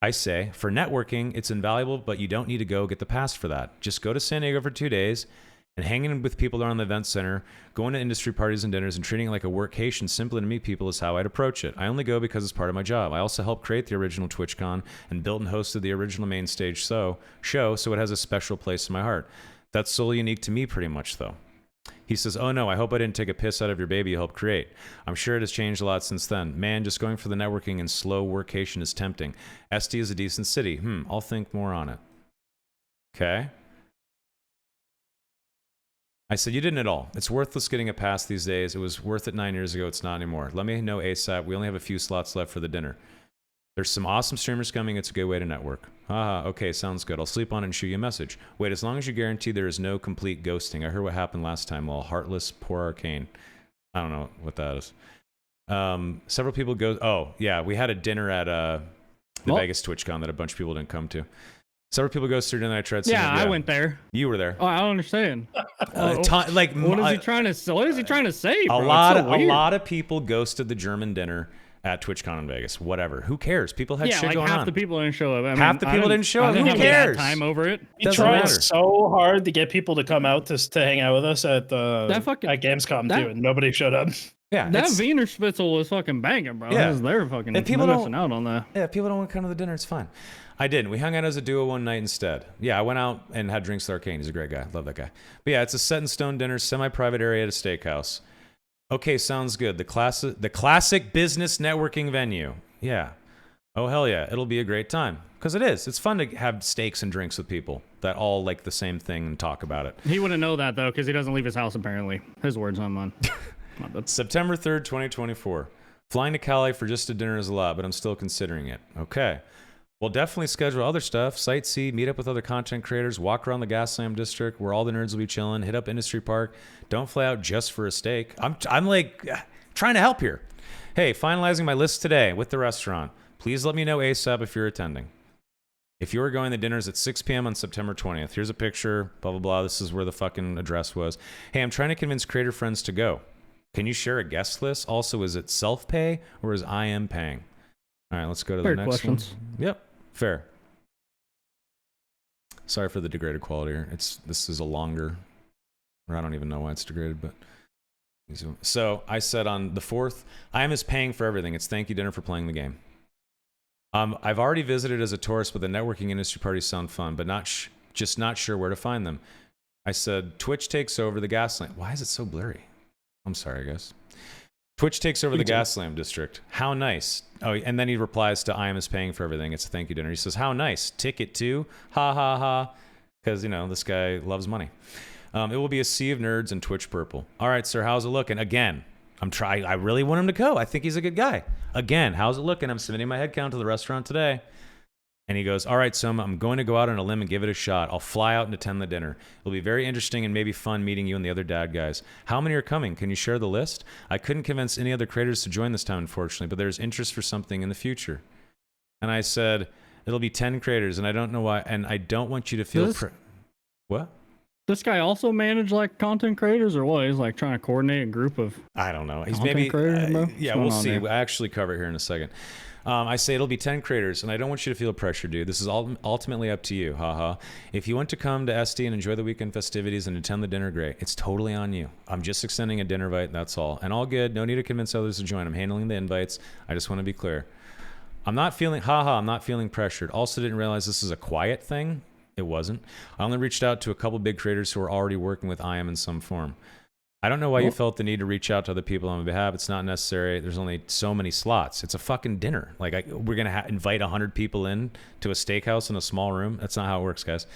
I say, for networking, it's invaluable, but you don't need to go get the pass for that. Just go to San Diego for 2 days and hanging with people around the event center, going to industry parties and dinners, and treating it like a workcation simply to meet people is how I'd approach it. I only go because it's part of my job. I also helped create the original TwitchCon and built and hosted the original main stage show, so it has a special place in my heart. That's solely unique to me pretty much, though. He says, oh no, I hope I didn't take a piss out of your baby you helped create. I'm sure it has changed a lot since then. Man, just going for the networking and slow workation is tempting. SD is a decent city. I'll think more on it. Okay. I said, you didn't at all. It's worthless getting a pass these days. It was worth it 9 years ago. It's not anymore. Let me know ASAP. We only have a few slots left for the dinner. There's some awesome streamers coming. It's a good way to network. Okay, sounds good. I'll sleep on it and shoot you a message. Wait, as long as you guarantee there is no complete ghosting. I heard what happened last time. Well, heartless, poor arcane. I don't know what that is. Several people go. Oh, yeah, we had a dinner at the Vegas TwitchCon that a bunch of people didn't come to. Several people go through dinner. I tried. I went there. You were there. Oh, I don't understand. What is he trying to say? Bro? A lot of people ghosted the German dinner at TwitchCon in Vegas. Whatever. Who cares? People had shit going on. Half the people didn't show up. Half the people didn't show up. Who cares? Time over it. He tries so hard to get people to come out to hang out with us at Gamescom too, and nobody showed up. Yeah, that Wiener Spitzel was fucking banging, bro. Yeah. They're fucking missing out on that. Yeah, people don't want to come to the dinner. It's fine. I didn't. We hung out as a duo one night instead. Yeah, I went out and had drinks with Arcane. He's a great guy. Love that guy. But yeah, it's a set in stone dinner, semi-private area at a steakhouse. Okay, sounds good. The classic business networking venue. Yeah. Oh, hell yeah. It'll be a great time. Because it is. It's fun to have steaks and drinks with people that all like the same thing and talk about it. He wouldn't know that, though, because he doesn't leave his house, apparently. His words, not mine. September 3rd, 2024. Flying to Cali for just a dinner is a lot, but I'm still considering it. Okay. We'll definitely schedule other stuff, sightsee, meet up with other content creators, walk around the Gaslamp district where all the nerds will be chilling, hit up Industry Park. Don't fly out just for a steak. I'm like trying to help here. Hey, finalizing my list today with the restaurant. Please let me know ASAP if you're attending. If you are going, the dinner's at 6 p.m. on September 20th. Here's a picture, blah, blah, blah. This is where the fucking address was. Hey, I'm trying to convince creator friends to go. Can you share a guest list? Also, is it self-pay or is I am paying? All right, let's go to the next one. Yep. Fair. Sorry for the degraded quality here. This is a longer, or I don't even know why it's degraded, but so I said on the 4th, I am paying for everything. It's thank you dinner for playing the game. I've already visited as a tourist, but the networking industry parties sound fun, but just not sure where to find them. I said Twitch takes over the Gaslamp. Why is it so blurry? I'm sorry, guys. Twitch takes over the Gaslamp district. How nice. Oh, and then he replies to I am paying for everything. It's a thank you dinner. He says, how nice. Ticket too. Ha ha ha. Because, this guy loves money. It will be a sea of nerds and Twitch purple. All right, sir, how's it looking? Again, I really want him to go. I think he's a good guy. Again, how's it looking? I'm submitting my head count to the restaurant today. And he goes, all right, so I'm going to go out on a limb and give it a shot. I'll fly out and attend the dinner. It'll be very interesting and maybe fun meeting you and the other dad guys. How many are coming? Can you share the list? I couldn't convince any other creators to join this time, unfortunately, but there's interest for something in the future. And I said, it'll be 10 creators, and I don't know why, and I don't want you to feel... What? This guy also manage content creators, or what? He's trying to coordinate a group of... I don't know. He's maybe... creators, yeah, we'll see. We'll actually cover it here in a second. I say it'll be 10 creators, and I don't want you to feel pressure, dude. This is ultimately up to you. Haha. If you want to come to SD and enjoy the weekend festivities and attend the dinner, great. It's totally on you. I'm just extending a dinner invite, that's all. And all good. No need to convince others to join. I'm handling the invites. I just want to be clear. I'm not feeling pressured. Also didn't realize this is a quiet thing. It wasn't. I only reached out to a couple big creators who are already working with IM in some form. I don't know why you felt the need to reach out to other people on my behalf. It's not necessary. There's only so many slots. It's a fucking dinner. Like, we're going to invite 100 people in to a steakhouse in a small room. That's not how it works, guys.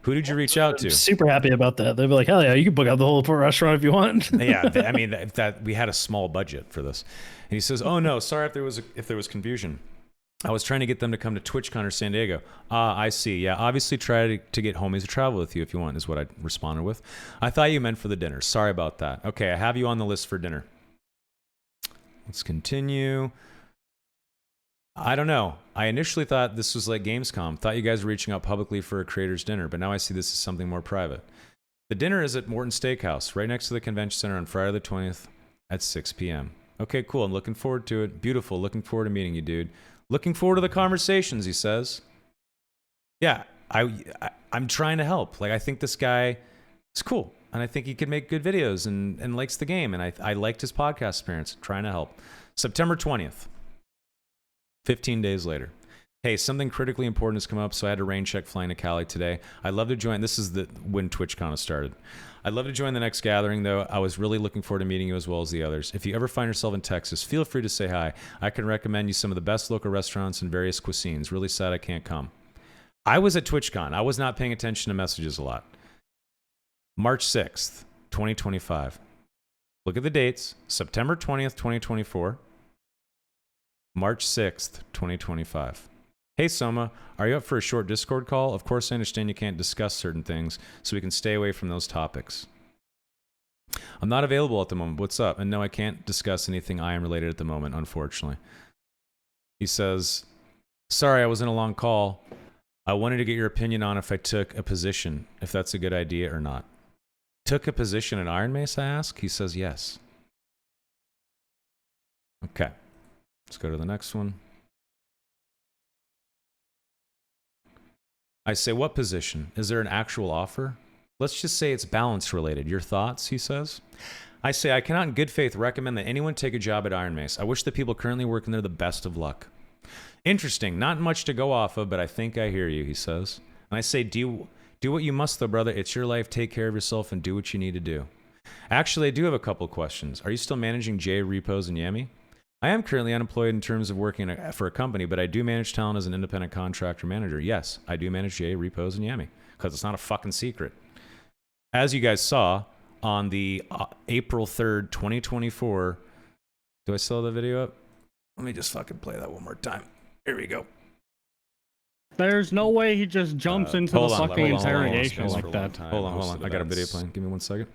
Who did you reach out to? I'm super happy about that. They'll be like, hell yeah, you can book out the whole restaurant if you want. Yeah, I mean, that we had a small budget for this. And he says, oh no, sorry if there was confusion. I was trying to get them to come to TwitchCon or San Diego. I see. Yeah, obviously try to get homies to travel with you if you want, is what I responded with. I thought you meant for the dinner. Sorry about that. Okay, I have you on the list for dinner. Let's continue. I don't know. I initially thought this was like Gamescom. Thought you guys were reaching out publicly for a creator's dinner, but now I see this as something more private. The dinner is at Morton Steakhouse, right next to the convention center on Friday the 20th at 6 p.m. Okay, cool. I'm looking forward to it. Beautiful. Looking forward to meeting you, dude. Looking forward to the conversations, he says. Yeah, I'm trying to help. Like, I think this guy is cool, and I think he can make good videos and likes the game, and I liked his podcast appearance. Trying to help. September 20th, 15 days later. Hey, something critically important has come up, so I had to rain check flying to Cali today. I'd love to join. This is when TwitchCon started. I'd love to join the next gathering, though. I was really looking forward to meeting you as well as the others. If you ever find yourself in Texas, feel free to say hi. I can recommend you some of the best local restaurants and various cuisines. Really sad I can't come. I was at TwitchCon. I was not paying attention to messages a lot. March 6th, 2025. Look at the dates. September 20th, 2024. March 6th, 2025. Hey Soma, are you up for a short Discord call? Of course I understand you can't discuss certain things, so we can stay away from those topics. I'm not available at the moment. What's up? And no, I can't discuss anything IM related at the moment, unfortunately. He says, sorry, I was in a long call. I wanted to get your opinion on if I took a position, if that's a good idea or not. Took a position in Iron Mace, I ask? He says yes. Okay, let's go to the next one. I say, what position? Is there an actual offer? Let's just say it's balance related. Your thoughts, he says. I say, I cannot in good faith recommend that anyone take a job at Iron Mace. I wish the people currently working there the best of luck. Interesting. Not much to go off of, but I think I hear you, he says. And I say, do what you must, though, brother. It's your life. Take care of yourself and do what you need to do. Actually, I do have a couple questions. Are you still managing J, Repos, and Yami? I am currently unemployed in terms of working for a company, but I do manage talent as an independent contractor manager. Yes, I do manage J, Repos, and Yami, because it's not a fucking secret. As you guys saw on the April 3rd, 2024, do I still have the video up? Let me just fucking play that one more time. Here we go. There's no way he just jumps into the fucking interrogation like that. Hold on. I got a video playing. Give me 1 second.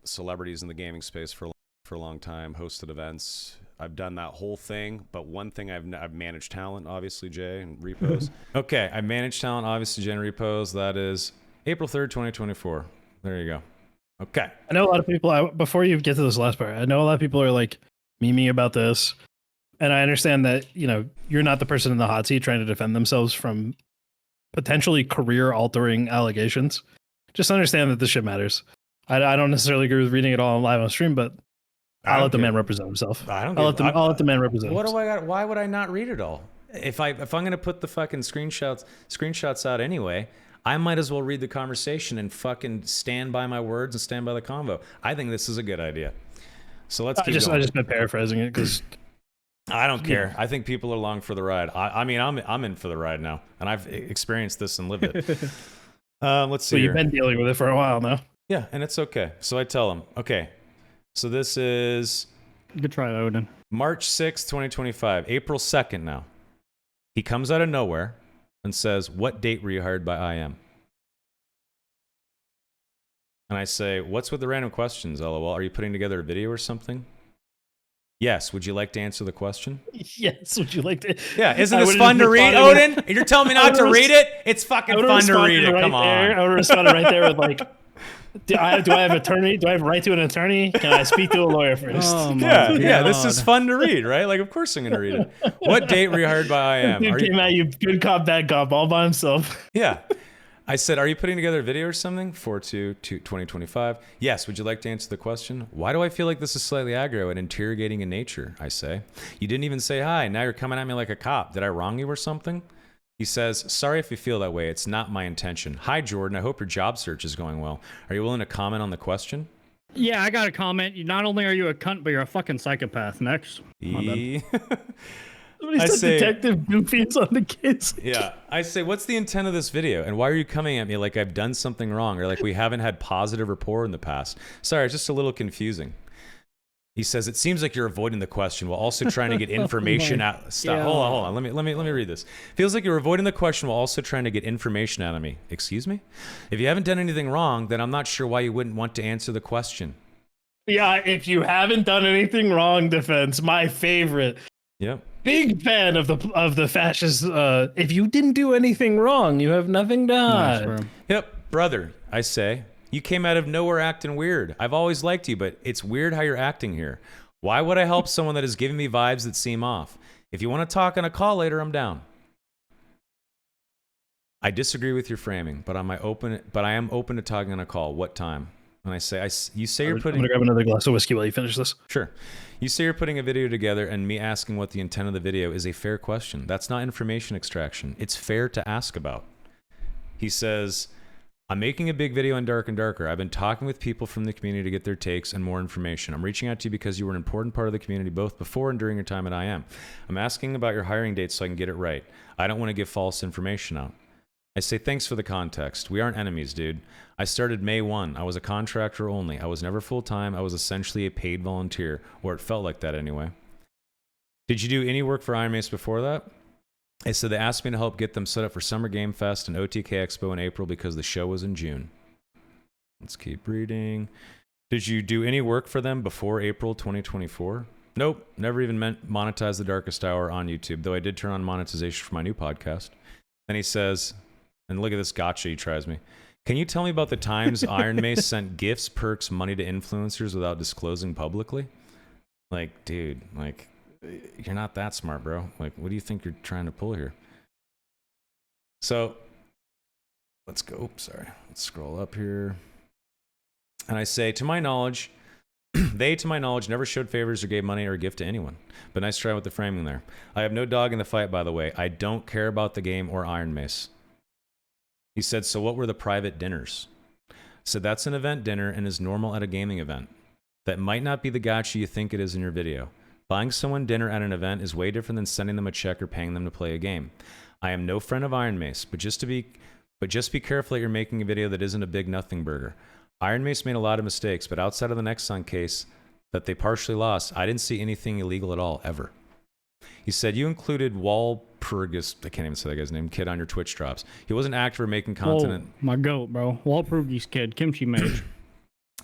Celebrities in the gaming space for a long time, hosted events. I've done that whole thing, but one thing I've managed talent, obviously, Jay, and Repos. Okay, I managed talent, obviously, Jay, and Repos. That is April 3rd, 2024. There you go. Okay. I know a lot of people, before you get to this last part, I know a lot of people are like memeing about this. And I understand that, you know, you're not the person in the hot seat trying to defend themselves from potentially career-altering allegations. Just understand that this shit matters. I don't necessarily agree with reading it all live on stream, but I'll let the man represent himself. I'll let the man represent what himself. do I got? Why would I not read it all? If I'm gonna put the fucking screenshots out anyway, I might as well read the conversation and fucking stand by my words and stand by the convo. I think this is a good idea. So let's keep going. I just been paraphrasing it because I don't care. I think people are along for the ride. I mean, I'm in for the ride now, and I've experienced this and lived it. Let's see. So you've been dealing with it for a while now. Yeah, and it's okay. So I tell him, okay. So this is good try, Odin. March 6th, 2025, April 2nd now. He comes out of nowhere and says, what date were you hired by IM? And I say, what's with the random questions, LOL? Are you putting together a video or something? Yes. Would you like to answer the question? Yes. Would you like to? Yeah. Isn't this fun to read, Odin? You're telling me not to read it? It's fucking fun to read it. Come on. I would have responded right there with like, Do I have attorney? Do I have a right to an attorney? Can I speak to a lawyer first? Oh my Yeah, this is God. fun to read, right? Like, of course I'm going to read it. What date were you hired by IM? Dude came at you good cop, bad cop, all by himself. Yeah. I said, are you putting together a video or something? 4/2/2025. Yes. Would you like to answer the question? Why do I feel like this is slightly aggro and interrogating in nature? I say. You didn't even say hi. Now you're coming at me like a cop. Did I wrong you or something? He says, sorry if you feel that way. It's not my intention. Hi, Jordan. I hope your job search is going well. Are you willing to comment on the question? Yeah, I got a comment. Not only are you a cunt, but you're a fucking psychopath. Next. My bad. Somebody I said say- Detective Goofy's on the kids. Yeah. I say, what's the intent of this video? And why are you coming at me like I've done something wrong or like we haven't had positive rapport in the past? Sorry, it's just a little confusing. He says, it seems like you're avoiding the question while also trying to get information out. Stop. God. Hold on. Let me read this. Feels like you're avoiding the question while also trying to get information out of me. Excuse me? If you haven't done anything wrong, then I'm not sure why you wouldn't want to answer the question. Yeah, if you haven't done anything wrong, defense, my favorite. Yep. Big fan of the fascist. If you didn't do anything wrong, you have nothing to Nice, hide. bro. Yep, brother, I say. You came out of nowhere acting weird. I've always liked you, but it's weird how you're acting here. Why would I help someone that is giving me vibes that seem off? If you want to talk on a call later, I'm down. I disagree with your framing, but I am open to talking on a call. What time? And I say, you say you're I'm putting. gonna grab another glass of whiskey while you finish this. Sure. You say you're putting a video together, and me asking what the intent of the video is a fair question. That's not information extraction. It's fair to ask about. He says, I'm making a big video on Dark and Darker. I've been talking with people from the community to get their takes and more information. I'm reaching out to you because you were an important part of the community both before and during your time at IM. I'm asking about your hiring dates so I can get it right. I don't want to give false information out. I say, thanks for the context. We aren't enemies, dude. I started May 1. I was a contractor only. I was never full-time. I was essentially a paid volunteer, or it felt like that anyway. Did you do any work for Iron Mace before that? I said they asked me to help get them set up for Summer Game Fest and OTK Expo in April because the show was in June. Let's keep reading. Did you do any work for them before April 2024? Nope. Never even monetized the Darkest Hour on YouTube, though I did turn on monetization for my new podcast. Then he says, and look at this gotcha he tries me. Can you tell me about the times Iron Mace sent gifts, perks, money to influencers without disclosing publicly? Like, dude, like, you're not that smart, bro. Like, what do you think you're trying to pull here? So, let's go. Sorry. Let's scroll up here. And I say, to my knowledge, they, to my knowledge, never showed favors or gave money or a gift to anyone. But nice try with the framing there. I have no dog in the fight, by the way. I don't care about the game or Iron Mace. He said, so what were the private dinners? I said, that's an event dinner and is normal at a gaming event. That might not be the gotcha you think it is in your video. Buying someone dinner at an event is way different than sending them a check or paying them to play a game. I am no friend of Iron Mace, but just be careful that you're making a video that isn't a big nothing burger. Iron Mace made a lot of mistakes, but outside of the Nexon case that they partially lost, I didn't see anything illegal at all, ever. He said, you included Walpurgis, I can't even say that guy's name, kid on your Twitch drops. He wasn't active or making content. Whoa, my goat, bro. Walpurgis kid, kimchi mage.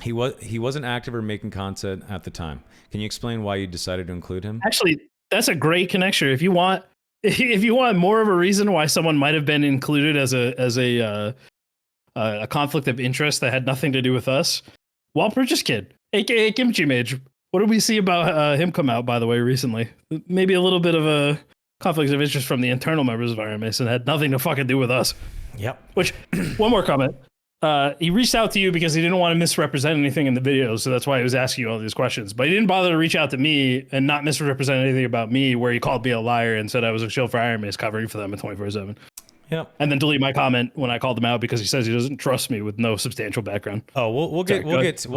He wasn't active or making content at the time. Can you explain why you decided to include him? Actually, that's a great connection. If you want more of a reason why someone might have been included as a conflict of interest that had nothing to do with us, Walpurgis kid, aka Kimchi Mage. What did we see about him come out, by the way, recently? Maybe a little bit of a conflict of interest from the internal members of Iron Mace and had nothing to fucking do with us. Yep. Which, one more comment. He reached out to you because he didn't want to misrepresent anything in the video, so that's why he was asking you all these questions. But he didn't bother to reach out to me and not misrepresent anything about me, where he called me a liar and said I was a shill for Iron Mace covering for them at 24/7. Yep. And then delete my comment when I called him out because he says he doesn't trust me with no substantial background. Oh, we'll Sorry,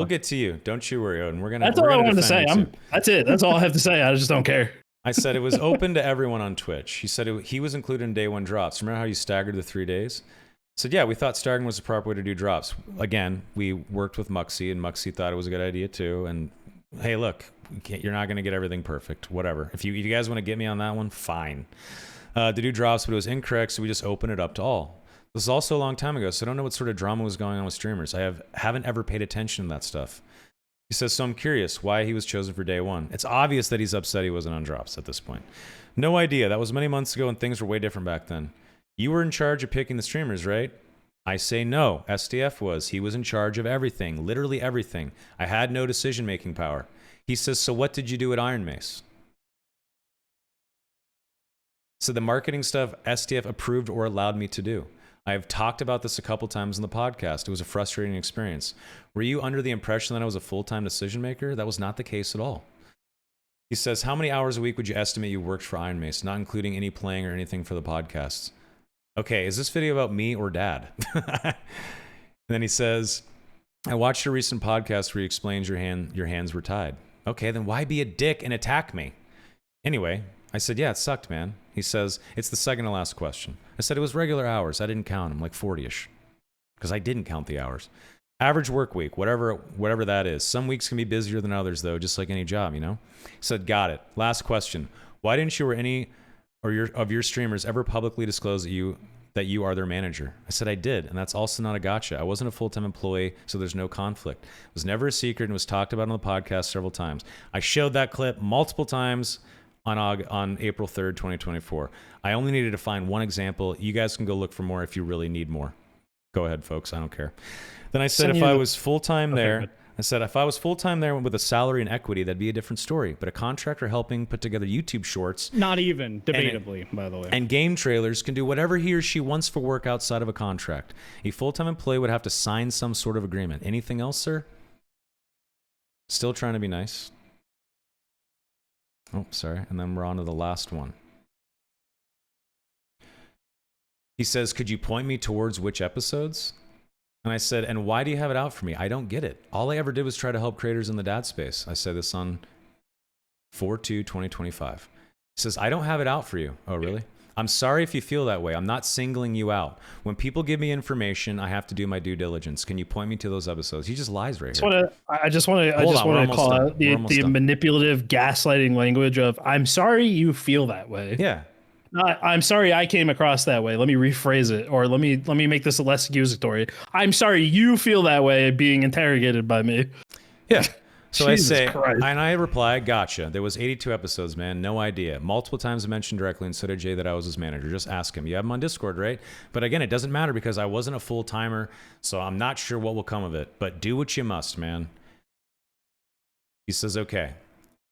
get to you. Don't you worry, Odin. That's all I wanted to say. That's it. That's all I have to say. I just don't care. I said it was open to everyone on Twitch. He said he was included in day one drops. Remember how you staggered the 3 days? I said, yeah, we thought staggering was the proper way to do drops. Again, we worked with Muxie, and Muxie thought it was a good idea too. And hey, look, you're not going to get everything perfect. Whatever. If you guys want to get me on that one, fine. To do drops, but it was incorrect, so we just opened it up to all. This is also a long time ago, so I don't know what sort of drama was going on with streamers. I haven't ever paid attention to that stuff. He says, so I'm curious why he was chosen for day one. It's obvious that he's upset he wasn't on drops at this point. No idea. That was many months ago, and things were way different back then. You were in charge of picking the streamers, right? I say no. SDF was. He was in charge of everything, literally everything. I had no decision-making power. He says, so what did you do at Iron Mace? So the marketing stuff SDF approved or allowed me to do. I've talked about this a couple times in the podcast. It was a frustrating experience. Were you under the impression that I was a full-time decision maker? That was not the case at all. He says, how many hours a week would you estimate you worked for Iron Mace, not including any playing or anything for the podcasts? Okay, is this video about me or dad? And then he says, I watched a recent podcast where you explained your hands were tied. Okay, then why be a dick and attack me? Anyway, I said, yeah, it sucked, man. He says, it's the second to last question. I said, it was regular hours. I didn't count them, like 40-ish. Because I didn't count the hours. Average work week, whatever that is. Some weeks can be busier than others, though, just like any job, you know? He said, got it. Last question. Why didn't you or any of your streamers ever publicly disclose that you are their manager? I said, I did, and that's also not a gotcha. I wasn't a full-time employee, so there's no conflict. It was never a secret and was talked about on the podcast several times. I showed that clip multiple times on April 3rd, 2024. I only needed to find one example. You guys can go look for more if you really need more. Go ahead, folks. I don't care. Then I said, if I was full-time there, I said, if I was full-time there with a salary and equity, that'd be a different story. But a contractor helping put together YouTube shorts, Not even, debatably, by the way. and game trailers can do whatever he or she wants for work outside of a contract. A full-time employee would have to sign some sort of agreement. Anything else, sir? Still trying to be nice. Oh, sorry. And then we're on to the last one. He says, could you point me towards which episodes? And I said, and why do you have it out for me? I don't get it. All I ever did was try to help creators in the dad space. I said this on 4/2/2025. He says, I don't have it out for you. Oh, really? I'm sorry if you feel that way. I'm not singling you out. When people give me information, I have to do my due diligence. Can you point me to those episodes? He just lies right here. I just want to call out the manipulative gaslighting language of, I'm sorry you feel that way. Yeah. I'm sorry I came across that way. Let me rephrase it, or let me make this less accusatory. I'm sorry you feel that way being interrogated by me. Yeah. So Jesus I say, Christ. and I reply, gotcha. There was 82 episodes, man. No idea. Multiple times I mentioned directly, and so did Jay, that I was his manager. Just ask him. You have him on Discord, right? But again, it doesn't matter because I wasn't a full-timer, so I'm not sure what will come of it. But do what you must, man. He says, okay.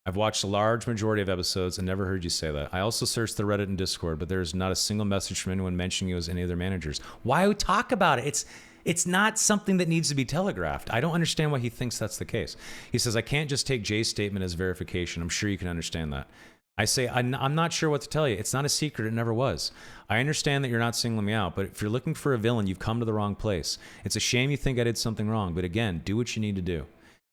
I've watched a large majority of episodes and never heard you say that. I also searched the Reddit and Discord, but there's not a single message from anyone mentioning you as any of their managers. Why talk about it? It's not something that needs to be telegraphed. I don't understand why he thinks that's the case. He says, I can't just take Jay's statement as verification. I'm sure you can understand that. I say, I'm not sure what to tell you. It's not a secret. It never was. I understand that you're not singling me out, but if you're looking for a villain, you've come to the wrong place. It's a shame you think I did something wrong, but again, do what you need to do.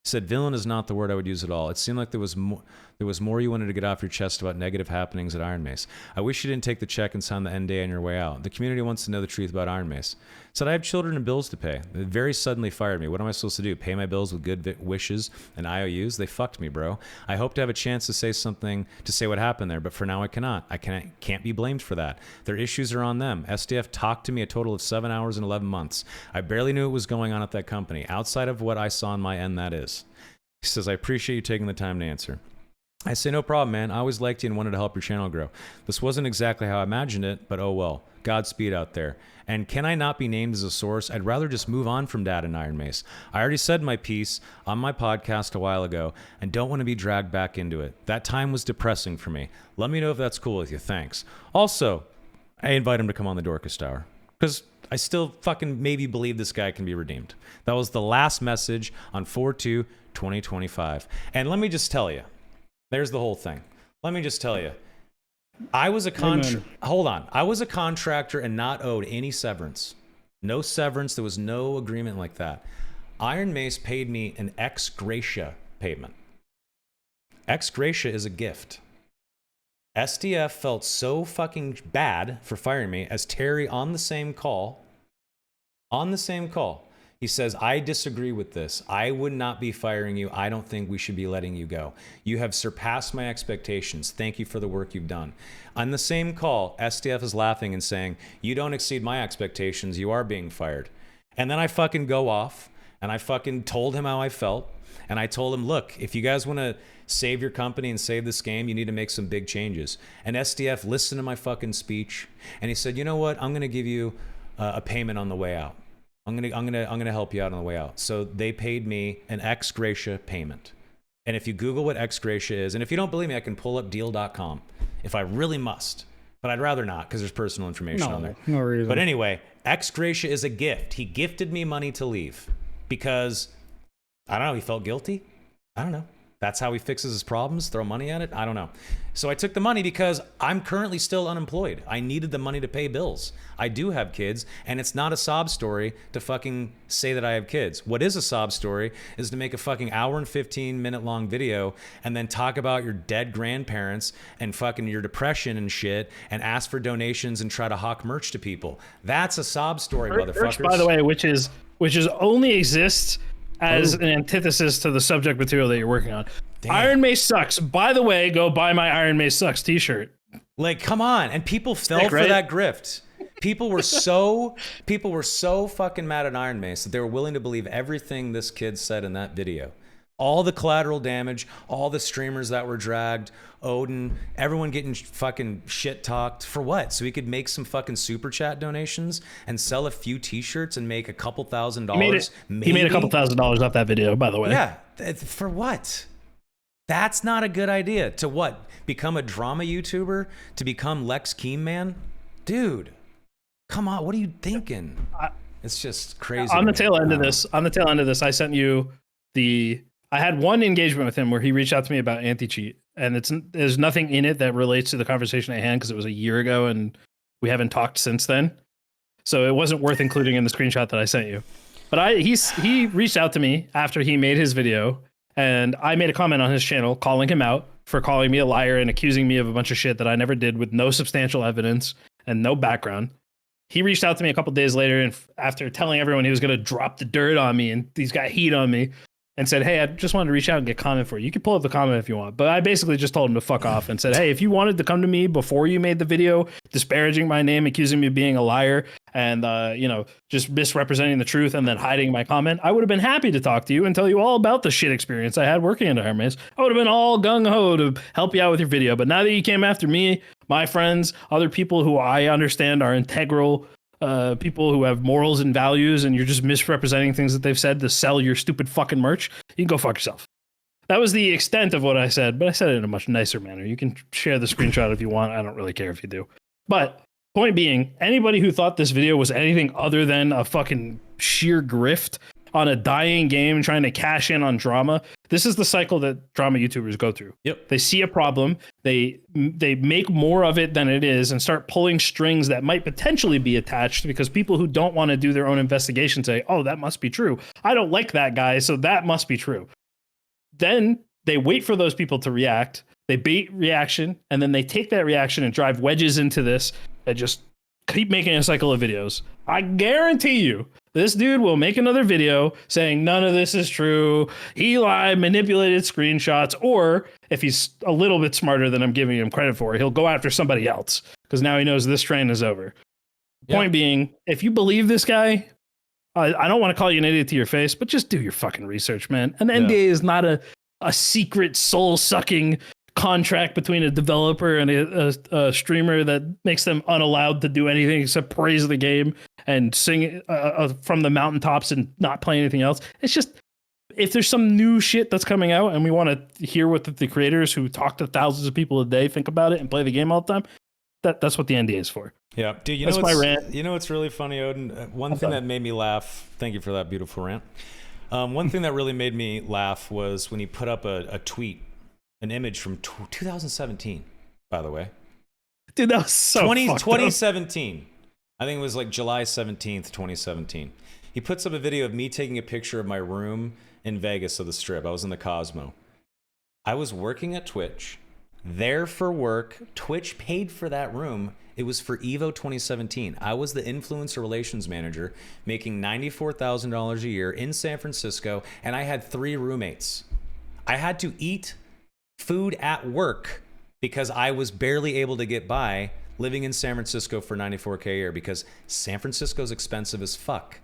He said, villain is not the word I would use at all. It seemed like there was more you wanted to get off your chest about negative happenings at Iron Mace. I wish you didn't take the check and sign the NDA on your way out. The community wants to know the truth about Iron Mace. Said, I have children and bills to pay. They very suddenly fired me. What am I supposed to do? Pay my bills with good wishes and IOUs? They fucked me, bro. I hope to have a chance to say something, to say what happened there, but for now I cannot. I can't be blamed for that. Their issues are on them. SDF talked to me a total of 7 hours and 11 months. I barely knew what was going on at that company, outside of what I saw on my end, that is. He says, I appreciate you taking the time to answer. I say, no problem, man. I always liked you and wanted to help your channel grow. This wasn't exactly how I imagined it, but oh well. Godspeed out there. And can I not be named as a source? I'd rather just move on from Dad and Iron Mace. I already said my piece on my podcast a while ago and don't want to be dragged back into it. That time was depressing for me. Let me know if that's cool with you. Thanks. Also, I invite him to come on the Dorkest Hour because I still fucking maybe believe this guy can be redeemed. That was the last message on 4/2/2025. And let me just tell you, there's the whole thing. Let me just tell you, I was a I was a contractor and not owed any severance. No severance. There was no agreement like that. Iron Mace paid me an ex gratia payment. Ex gratia is a gift. SDF felt so fucking bad for firing me as Terry on the same call, he says, I disagree with this. I would not be firing you. I don't think we should be letting you go. You have surpassed my expectations. Thank you for the work you've done. On the same call, SDF is laughing and saying, you don't exceed my expectations. You are being fired. And then I fucking go off and I fucking told him how I felt. And I told him, look, if you guys want to save your company and save this game, you need to make some big changes. And SDF listened to my fucking speech. And he said, you know what? I'm going to give you a payment on the way out. I'm gonna help you out on the way out. So they paid me an ex gratia payment. And if you Google what ex gratia is, and if you don't believe me, I can pull up deal.com if I really must. But I'd rather not because there's personal information on there. No reason. But anyway, ex gratia is a gift. He gifted me money to leave because, I don't know, he felt guilty. I don't know. That's how he fixes his problems, throw money at it. I don't know. So I took the money because I'm currently still unemployed. I needed the money to pay bills. I do have kids, and it's not a sob story to fucking say that I have kids. What is a sob story is to make a fucking hour and 15-minute long video and then talk about your dead grandparents and fucking your depression and shit and ask for donations and try to hawk merch to people. That's a sob story, motherfuckers. By the way, which is only exists as an antithesis to the subject material that you're working on. Damn. Iron Mace sucks. By the way, go buy my Iron Mace sucks t-shirt. Like, come on. And people fell for that grift. People were so fucking mad at Iron Mace that they were willing to believe everything this kid said in that video. All the collateral damage, all the streamers that were dragged, Odin, everyone getting fucking shit talked for what? So he could make some fucking super chat donations and sell a few t-shirts and make a couple $1,000. He made a couple $1,000s off that video, by the way. Yeah. For what? That's not a good idea. To what? Become a drama YouTuber? To become Lex Keemman? Dude, come on. What are you thinking? It's just crazy. On the tail end of this, I sent you I had one engagement with him where he reached out to me about anti-cheat, and there's nothing in it that relates to the conversation at hand because it was a year ago and we haven't talked since then. So it wasn't worth including in the screenshot that I sent you. But he reached out to me after he made his video, and I made a comment on his channel calling him out for calling me a liar and accusing me of a bunch of shit that I never did with no substantial evidence and no background. He reached out to me a couple days later, and after telling everyone he was going to drop the dirt on me and he's got heat on me, and said, hey, I just wanted to reach out and get a comment for you. You can pull up the comment if you want. But I basically just told him to fuck off and said, hey, if you wanted to come to me before you made the video disparaging my name, accusing me of being a liar, and just misrepresenting the truth and then hiding my comment, I would have been happy to talk to you and tell you all about the shit experience I had working at Iron Mace. I would have been all gung-ho to help you out with your video. But now that you came after me, my friends, other people who I understand are integral, people who have morals and values, and you're just misrepresenting things that they've said to sell your stupid fucking merch, you can go fuck yourself. That was the extent of what I said, but I said it in a much nicer manner. You can share the screenshot if you want. I don't really care if you do. But point being, anybody who thought this video was anything other than a fucking sheer grift on a dying game trying to cash in on drama, this is the cycle that drama YouTubers go through. Yep. They see a problem, they make more of it than it is and start pulling strings that might potentially be attached because people who don't want to do their own investigation say, oh, that must be true. I don't like that guy, so that must be true. Then they wait for those people to react, they bait reaction, and then they take that reaction and drive wedges into this and just keep making a cycle of videos. I guarantee you, this dude will make another video saying none of this is true, he lied, manipulated screenshots, or if he's a little bit smarter than I'm giving him credit for, he'll go after somebody else because now he knows this train is over. Yeah. Point being, if you believe this guy, I don't want to call you an idiot to your face, but just do your fucking research, man. An NDA is not a secret soul-sucking contract between a developer and a streamer that makes them unallowed to do anything except praise the game and sing from the mountaintops and not play anything else. It's just, if there's some new shit that's coming out and we want to hear what the creators who talk to thousands of people a day think about it and play the game all the time, that's what the NDA is for. Yeah, dude, that's my rant. You know what's really funny, Odin? One thing that made me laugh, thank you for that beautiful rant. One thing that really made me laugh was when he put up a tweet, an image from 2017, by the way. Dude, that was so 2017. I think it was like July 17th, 2017. He puts up a video of me taking a picture of my room in Vegas of the Strip. I was in the Cosmo. I was working at Twitch, there for work. Twitch paid for that room. It was for Evo 2017. I was the influencer relations manager, making $94,000 a year in San Francisco, and I had 3 roommates. I had to eat food at work because I was barely able to get by living in San Francisco for $94K a year because San Francisco's expensive as fuck.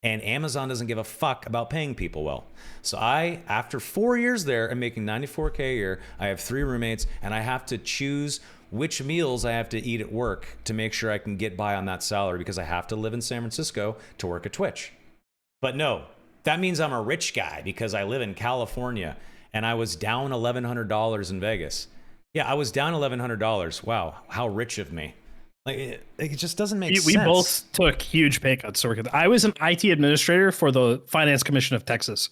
And Amazon doesn't give a fuck about paying people well. So after 4 years there, I'm making $94K a year. I have 3 roommates, and I have to choose which meals I have to eat at work to make sure I can get by on that salary because I have to live in San Francisco to work at Twitch. But no, that means I'm a rich guy because I live in California and I was down $1,100 in Vegas. Yeah, I was down $1,100. Wow, how rich of me. Like it just doesn't make sense. We both took huge pay cuts to work at. I was an IT administrator for the Finance Commission of Texas.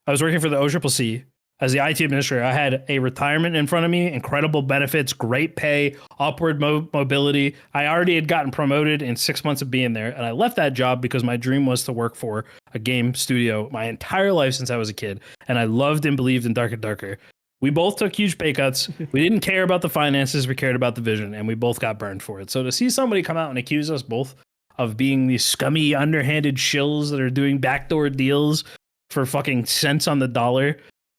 I was working for the OCCC as the IT administrator. I had a retirement in front of me, incredible benefits, great pay, upward mobility. I already had gotten promoted in 6 months of being there, and I left that job because my dream was to work for a game studio my entire life since I was a kid, and I loved and believed in Dark and Darker. We both took huge pay cuts. We didn't care about the finances. We cared about the vision, and we both got burned for it. So to see somebody come out and accuse us both of being these scummy, underhanded shills that are doing backdoor deals for fucking cents on the dollar,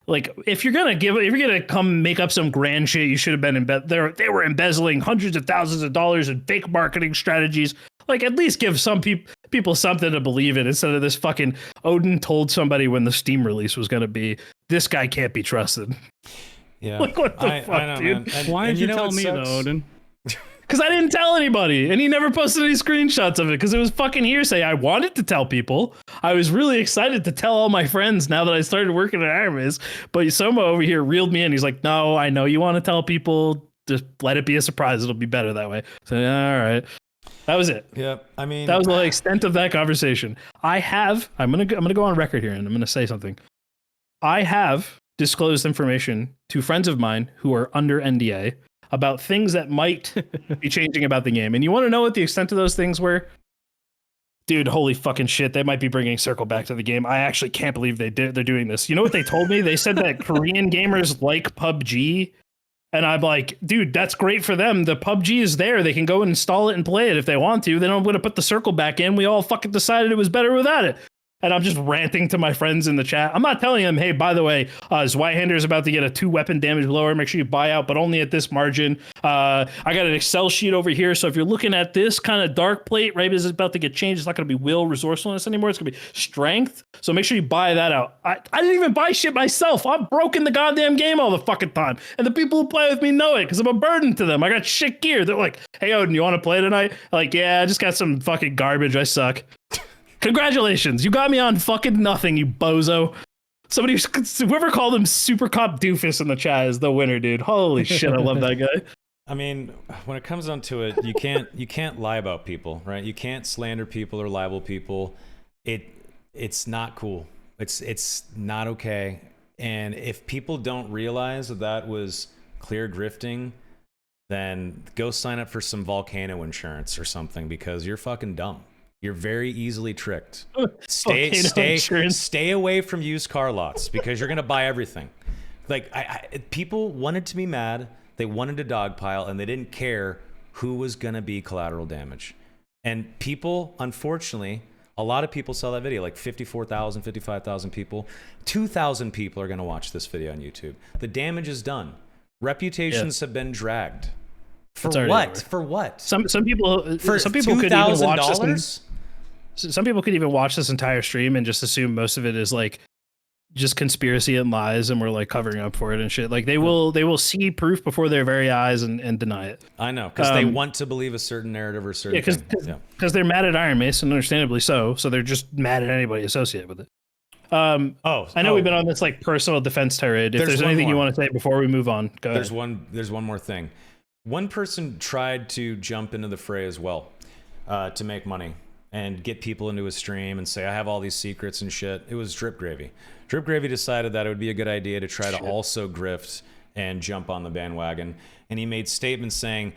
like if you're gonna come make up some grand shit, you should have been they were embezzling hundreds of thousands of dollars in fake marketing strategies. Like at least give some people something to believe in instead of this fucking Odin told somebody when the Steam release was gonna be. This guy can't be trusted. Yeah. Like, what the fuck, I know, dude? man. Why did you tell me though, Odin? Because I didn't tell anybody, and he never posted any screenshots of it because it was fucking hearsay. I wanted to tell people. I was really excited to tell all my friends now that I started working at Iron Maze. But Soma over here reeled me in. He's like, "No, I know you want to tell people. Just let it be a surprise. It'll be better that way." So, all right. That was it. Yeah, I mean, that was the extent of that conversation. I'm gonna go on record here, and I'm gonna say something. I have disclosed information to friends of mine who are under NDA about things that might be changing about the game. And you want to know what the extent of those things were? Dude, holy fucking shit. They might be bringing Circle back to the game. I actually can't believe they're doing this. You know what they told me? They said that Korean gamers like PUBG. And I'm like, dude, that's great for them. The PUBG is there. They can go and install it and play it if they want to. They don't want to put the Circle back in. We all fucking decided it was better without it. And I'm just ranting to my friends in the chat. I'm not telling them, hey, by the way, Zweihander is about to get a 2-weapon damage blower. Make sure you buy out, but only at this margin. I got an Excel sheet over here. So if you're looking at this kind of dark plate, right, is about to get changed. It's not going to be will resourcefulness anymore. It's going to be strength. So make sure you buy that out. I didn't even buy shit myself. I'm broken the goddamn game all the fucking time. And the people who play with me know it because I'm a burden to them. I got shit gear. They're like, hey, Odin, you want to play tonight? I'm like, yeah, I just got some fucking garbage. I suck. Congratulations, you got me on fucking nothing, you bozo. Whoever called him Super Cop Doofus in the chat is the winner, dude. Holy shit, I love that guy. I mean, when it comes down to it, you can't lie about people, right? You can't slander people or libel people. It's not cool. It's not okay. And if people don't realize that was clear grifting, then go sign up for some volcano insurance or something because you're fucking dumb. You're very easily tricked. Stay away from used car lots because you're gonna buy everything. Like people wanted to be mad, they wanted to dogpile, and they didn't care who was gonna be collateral damage. And people, unfortunately, a lot of people saw that video, like 54,000, 55,000 people. 2,000 people are gonna watch this video on YouTube. The damage is done. Reputations have been dragged. For what? Over. For what? Some people could even watch this. Some people could even watch this entire stream and just assume most of it is like just conspiracy and lies, and we're like covering up for it and shit. Like they will see proof before their very eyes and deny it. I know, because they want to believe a certain narrative or certain thing. Because they're mad at Iron Mace, and understandably so. So they're just mad at anybody associated with it. I know we've been on this like personal defense tirade. If there's anything you want to say before we move on, go ahead. There's one more thing. One person tried to jump into the fray as well, to make money and get people into his stream and say, I have all these secrets and shit. It was Drip Gravy. Drip Gravy decided that it would be a good idea to try to also grift and jump on the bandwagon. And he made statements saying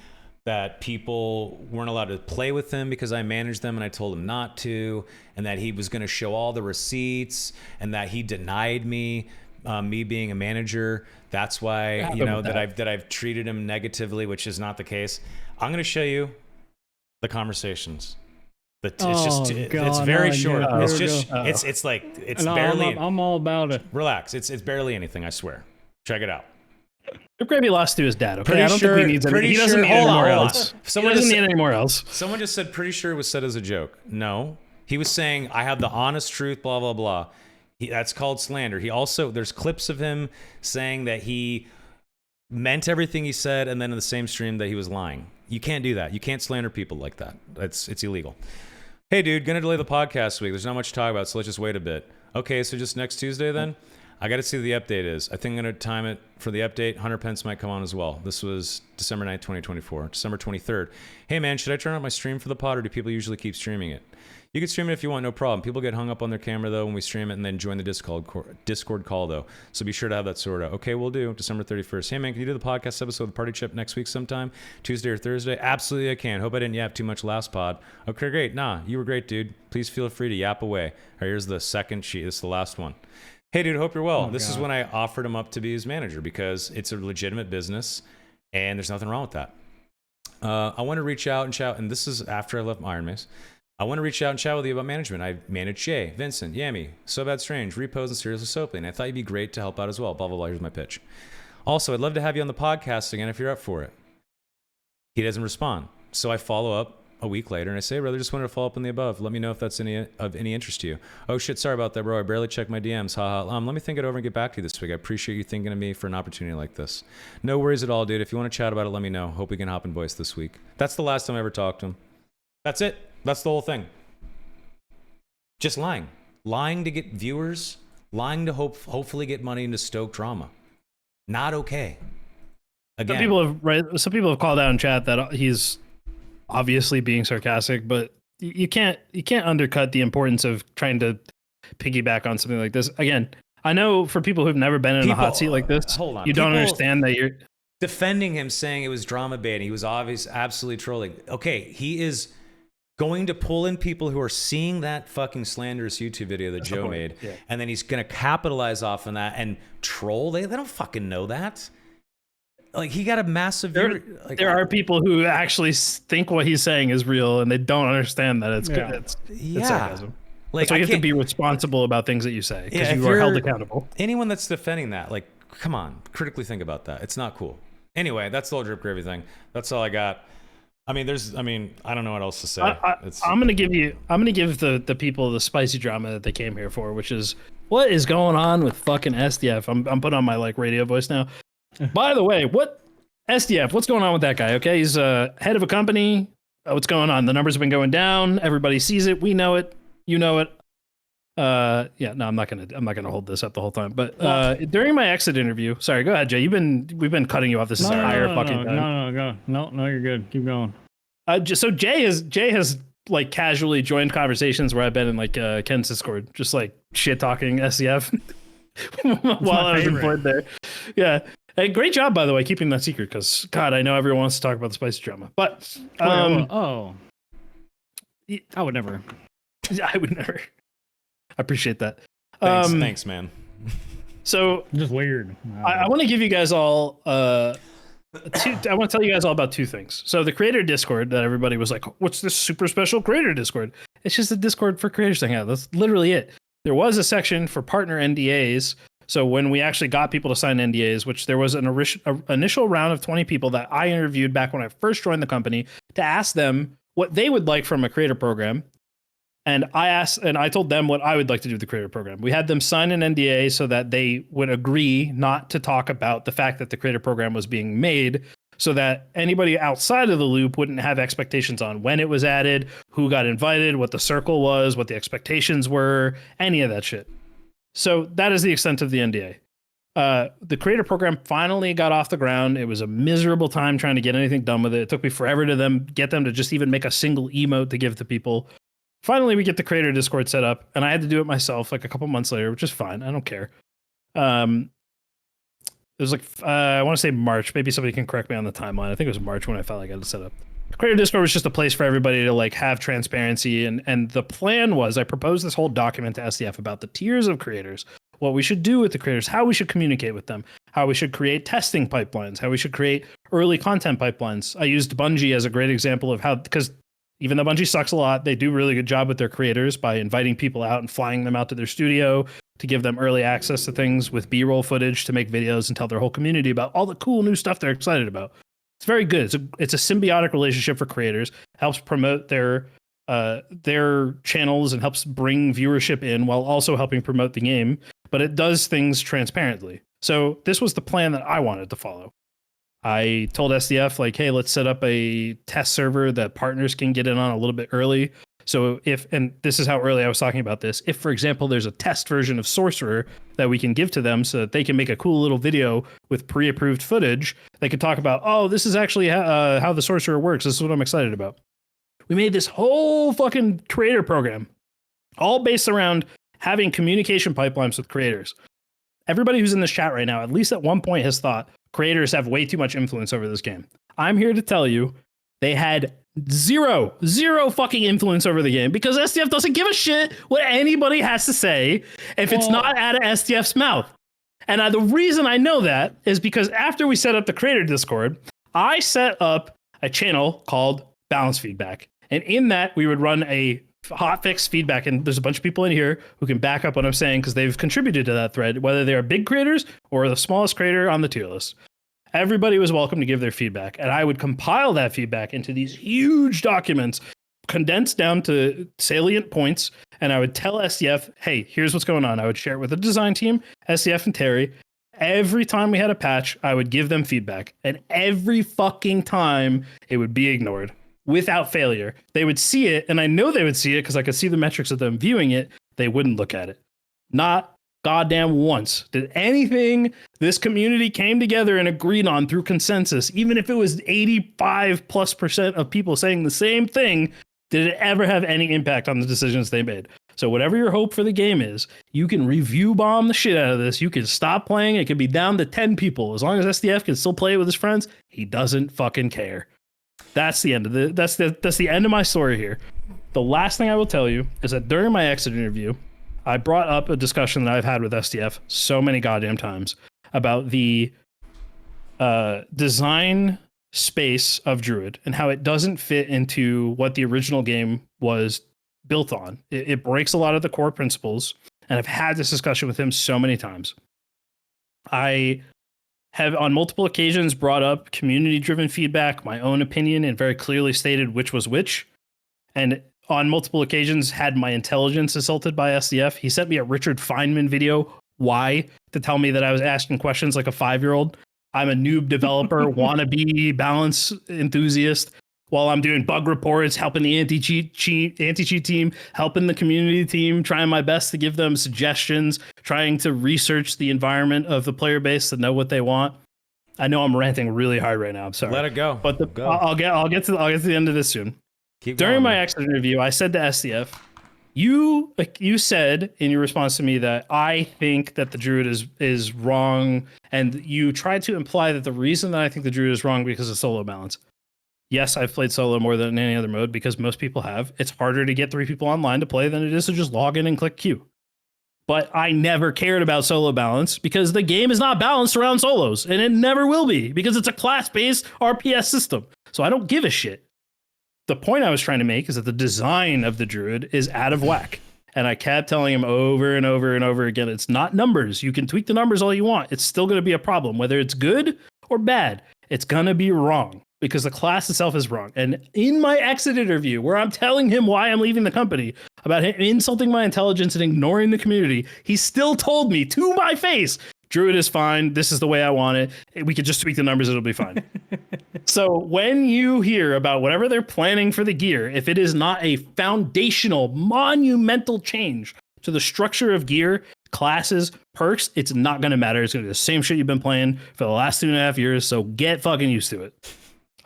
that people weren't allowed to play with him because I managed them and I told him not to, and that he was going to show all the receipts, and that he denied me being a manager. That's why, that I've treated him negatively, which is not the case. I'm going to show you the conversations. It's very short. It's barely. I'm all about it. Relax. It's barely anything. I swear. Check it out. Drip Gravy lost to his dad. Okay, I don't think he needs any. He doesn't need anymore else. Someone doesn't need anymore else. Someone just said, pretty sure it was said as a joke. No, he was saying, I have the honest truth. Blah blah blah. That's called slander. He also, there's clips of him saying that he meant everything he said, and then in the same stream that he was lying. You can't do that. You can't slander people like that. It's illegal. Hey, dude, gonna delay the podcast week. There's not much to talk about, so let's just wait a bit. Okay, so just next Tuesday then? I got to see what the update is. I think I'm going to time it for the update. 100 Pence might come on as well. This was December 9th, 2024. December 23rd. Hey, man, should I turn on my stream for the pod, or do people usually keep streaming it? You can stream it if you want, no problem. People get hung up on their camera, though, when we stream it, and then join the Discord call, though. So be sure to have that sorted out. Okay, we'll do. December 31st. Hey, man, can you do the podcast episode of the Party Chip next week sometime? Tuesday or Thursday? Absolutely, I can. Hope I didn't yap too much last pod. Okay, great. Nah, you were great, dude. Please feel free to yap away. All right, here's the second sheet. This is the last one. Hey, dude, hope you're well. This is when I offered him up to be his manager because it's a legitimate business and there's nothing wrong with that. I want to reach out and chat, and this is after I left Iron Mace. I want to reach out and chat with you about management. I manage Jay, Vincent, Yami, So Bad Strange, Repos, and Seriously Soaply, and I thought you'd be great to help out as well. Blah, blah, blah. Here's my pitch. Also, I'd love to have you on the podcast again if you're up for it. He doesn't respond. So I follow up a week later, and I say, brother, just wanted to follow up on the above. Let me know if that's of any interest to you. Oh, shit, sorry about that, bro. I barely checked my DMs. Haha. Let me think it over and get back to you this week. I appreciate you thinking of me for an opportunity like this. No worries at all, dude. If you want to chat about it, let me know. Hope we can hop in voice this week. That's the last time I ever talked to him. That's it. That's the whole thing. Just lying. Lying to get viewers. Lying to hopefully get money into stoke drama. Not okay. Again. Some people have called out in chat that he's obviously being sarcastic, but you can't undercut the importance of trying to piggyback on something like this. Again, I know for people who've never been in a hot seat like this, you don't understand that you're defending him, saying it was drama baiting. He was absolutely trolling. Okay, he is going to pull in people who are seeing that fucking slanderous YouTube video that Joe made, and then he's going to capitalize off on that and troll. They don't fucking know that. Like, he got a massive... There are people who actually think what he's saying is real, and they don't understand that it's good. It's sarcasm. Like, so you have to be responsible about things that you say, because you are held accountable. Anyone that's defending that, like, come on, critically think about that. It's not cool. Anyway, that's the whole drip gravy thing. That's all I got. I mean, I don't know what else to say. I'm gonna give the people the spicy drama that they came here for, which is what is going on with fucking SDF. I'm putting on my radio voice now. By the way, SDF, what's going on with that guy? Okay, he's head of a company. What's going on? The numbers have been going down. Everybody sees it. We know it. You know it. I'm not gonna hold this up the whole time. But during my exit interview, sorry, go ahead, Jay. We've been cutting you off. This is our higher fucking time. No, you're good. Keep going. So Jay has like casually joined conversations where I've been in Ken's Discord, just like shit talking SDF while I was employed there. Yeah. Hey, great job, by the way, keeping that secret, because God, I know everyone wants to talk about the spicy drama. But I would never. I would never. I appreciate that. Thanks, man. So just weird. I want to give you guys all I want to tell you guys all about two things. So the creator Discord that everybody was like, what's this super special creator Discord? It's just a Discord for creators to hang out. That's literally it. There was a section for partner NDAs. So when we actually got people to sign NDAs, which there was an initial round of 20 people that I interviewed back when I first joined the company to ask them what they would like from a creator program. And I told them what I would like to do with the creator program. We had them sign an NDA so that they would agree not to talk about the fact that the creator program was being made, so that anybody outside of the loop wouldn't have expectations on when it was added, who got invited, what the circle was, what the expectations were, any of that shit. So that is the extent of the NDA. The creator program finally got off the ground. It was a miserable time trying to get anything done with it. It took me forever to get them to just even make a single emote to give to people. Finally, we get the creator Discord set up, and I had to do it myself like a couple months later, which is fine. I don't care. It was like, I want to say March. Maybe somebody can correct me on the timeline. I think it was March when I felt like I had to set up. Creator Discord was just a place for everybody to have transparency. And the plan was, I proposed this whole document to SDF about the tiers of creators, what we should do with the creators, how we should communicate with them, how we should create testing pipelines, how we should create early content pipelines. I used Bungie as a great example of how, because even though Bungie sucks a lot, they do a really good job with their creators by inviting people out and flying them out to their studio to give them early access to things with B-roll footage to make videos and tell their whole community about all the cool new stuff they're excited about. It's very good. It's a symbiotic relationship for creators, helps promote their channels and helps bring viewership in while also helping promote the game, but it does things transparently. So this was the plan that I wanted to follow. I told SDF, hey, let's set up a test server that partners can get in on a little bit early So and this is how early I was talking about this, if, for example, there's a test version of Sorcerer that we can give to them so that they can make a cool little video with pre-approved footage, they could talk about, oh, this is actually how the Sorcerer works. This is what I'm excited about. We made this whole fucking creator program all based around having communication pipelines with creators. Everybody who's in this chat right now, at least at one point, has thought creators have way too much influence over this game. I'm here to tell you they had zero fucking influence over the game because SDF doesn't give a shit what anybody has to say if it's not out of SDF's mouth. And the reason I know that is because after we set up the creator Discord, I set up a channel called Balance Feedback. And in that, we would run a hotfix feedback. And there's a bunch of people in here who can back up what I'm saying because they've contributed to that thread, whether they're big creators or the smallest creator on the tier list. Everybody was welcome to give their feedback. And I would compile that feedback into these huge documents, condensed down to salient points. And I would tell SDF, hey, here's what's going on. I would share it with the design team, SDF and Terry. Every time we had a patch, I would give them feedback. And every fucking time it would be ignored without failure. They would see it, and I know they would see it because I could see the metrics of them viewing it. They wouldn't look at it. Not goddamn once did anything this community came together and agreed on through consensus, even if it was 85+% of people saying the same thing, did it ever have any impact on the decisions they made. So whatever your hope for the game is, you can review bomb the shit out of this. You can stop playing. It can be down to 10 people. As long as SDF can still play it with his friends, he doesn't fucking care. That's the end of that's the end of my story here. The last thing I will tell you is that during my exit interview, I brought up a discussion that I've had with SDF so many goddamn times about the design space of Druid and how it doesn't fit into what the original game was built on. It breaks a lot of the core principles, and I've had this discussion with him so many times. I have on multiple occasions brought up community-driven feedback, my own opinion, and very clearly stated which was which. And on multiple occasions had my intelligence assaulted by SDF. He sent me a Richard Feynman video, why, to tell me that I was asking questions like a 5-year-old. I'm a noob developer, wannabe balance enthusiast, while I'm doing bug reports, helping the anti-cheat team, helping the community team, trying my best to give them suggestions, trying to research the environment of the player base to know what they want. I know I'm ranting really hard right now. I'm sorry. Let it go. But I'll get to the end of this soon. During my exit interview, I said to SDF, you said in your response to me that I think that the Druid is wrong, and you tried to imply that the reason that I think the Druid is wrong because of solo balance. Yes, I've played solo more than any other mode because most people have. It's harder to get 3 people online to play than it is to just log in and click queue. But I never cared about solo balance because the game is not balanced around solos, and it never will be because it's a class-based RPS system. So I don't give a shit. The point I was trying to make is that the design of the Druid is out of whack. And I kept telling him over and over and over again, it's not numbers. You can tweak the numbers all you want. It's still going to be a problem. Whether it's good or bad, it's going to be wrong because the class itself is wrong. And in my exit interview, where I'm telling him why I'm leaving the company, about him insulting my intelligence and ignoring the community, he still told me to my face, Druid is fine. This is the way I want it. We could just tweak the numbers. It'll be fine. So when you hear about whatever they're planning for the gear, if it is not a foundational, monumental change to the structure of gear, classes, perks, it's not going to matter. It's going to be the same shit you've been playing for the last 2.5 years. So get fucking used to it.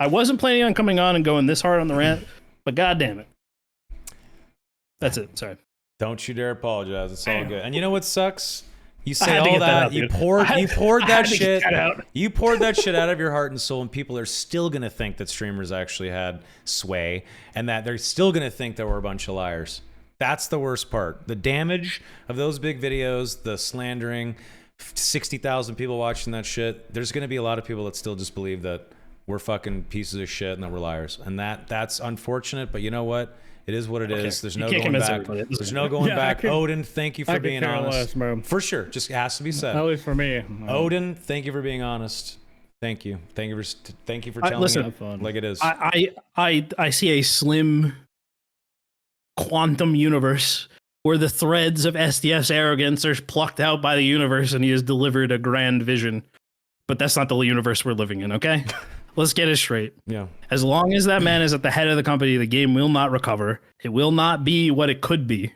I wasn't planning on coming on and going this hard on the rant, but god damn it. That's it. Sorry. Don't you dare apologize. It's all good. And you know what sucks? You I say had to all get that that, out, you dude. poured that shit. You poured that shit out of your heart and soul, and people are still gonna think that streamers actually had sway, and that they're still gonna think that we're a bunch of liars. That's the worst part. The damage of those big videos, the slandering, 60,000 people watching that shit. There's gonna be a lot of people that still just believe that we're fucking pieces of shit and that we're liars, and that's unfortunate. But you know what? It is what it is. There's no going back. There's no going back. Odin, thank you for being honest. For sure. Just has to be said. At least for me. Odin, thank you for being honest. Thank you. Thank you for telling me like it is. I see a slim quantum universe where the threads of SDF's arrogance are plucked out by the universe and he has delivered a grand vision. But that's not the universe we're living in, okay? Let's get it straight. Yeah. As long as that man is at the head of the company, the game will not recover. It will not be what it could be.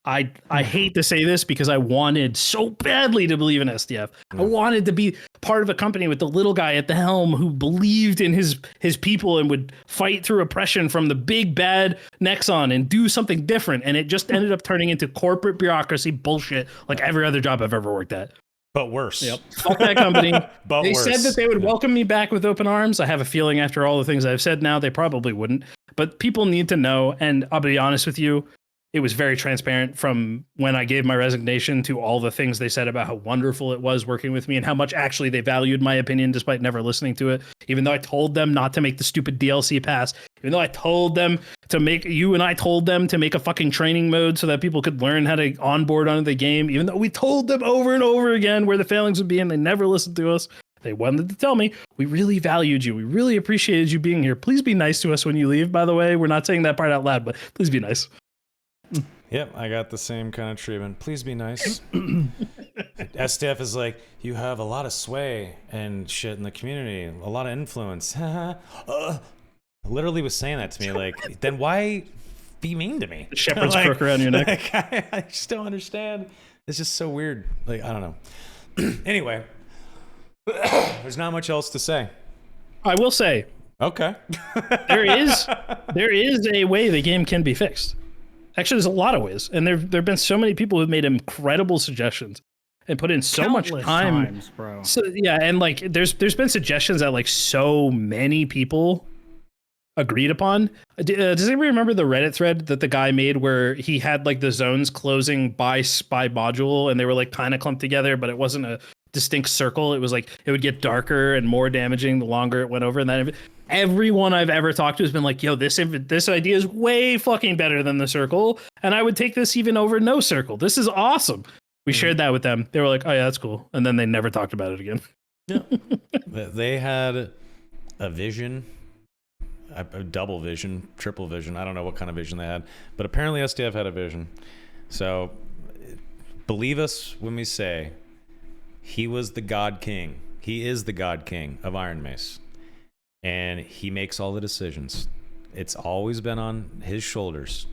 I hate to say this because I wanted so badly to believe in SDF. I wanted to be part of a company with the little guy at the helm who believed in his people and would fight through oppression from the big bad Nexon and do something different. And it just ended up turning into corporate bureaucracy bullshit like every other job I've ever worked at. But worse. Yep. Fuck that company. But They worse. said that they would welcome me back with open arms. I have a feeling after all the things I've said now, they probably wouldn't. But people need to know, and I'll be honest with you, it was very transparent from when I gave my resignation to all the things they said about how wonderful it was working with me and how much actually they valued my opinion despite never listening to it. Even though I told them not to make the stupid DLC pass, even though I told them to make a fucking training mode so that people could learn how to onboard onto the game, even though we told them over and over again where the failings would be and they never listened to us. They wanted to tell me, we really valued you. We really appreciated you being here. Please be nice to us when you leave, by the way. We're not saying that part out loud, but please be nice. Yep, I got the same kind of treatment. Please be nice. SDF is like, you have a lot of sway and shit in the community, a lot of influence. Literally was saying that to me, like, then why be mean to me? The shepherd's Like- crook around your neck. like, I just don't understand. It's just so weird. Like, I don't know. Anyway, there's not much else to say. I will say, Okay. there is a way the game can be fixed. Actually, there's a lot of ways, and there've been so many people who've made incredible suggestions and put in so much Countless time. times, bro. So yeah, and like there's been suggestions that like so many people agreed upon. Does anybody remember the Reddit thread that the guy made where he had like the zones closing by module and they were like kind of clumped together, but it wasn't a distinct circle. It was like it would get darker and more damaging the longer it went over, and then everyone I've ever talked to has been like, yo, this idea is way fucking better than the circle, and I would take this even over no circle. This is awesome. We shared that with them. They were like, oh yeah, that's cool, and then they never talked about it again. They had a vision, a double vision, triple vision. I don't know what kind of vision they had, but apparently SDF had a vision. So believe us when we say he was the God King. He is the God King of Iron Mace. And he makes all the decisions. It's always been on his shoulders.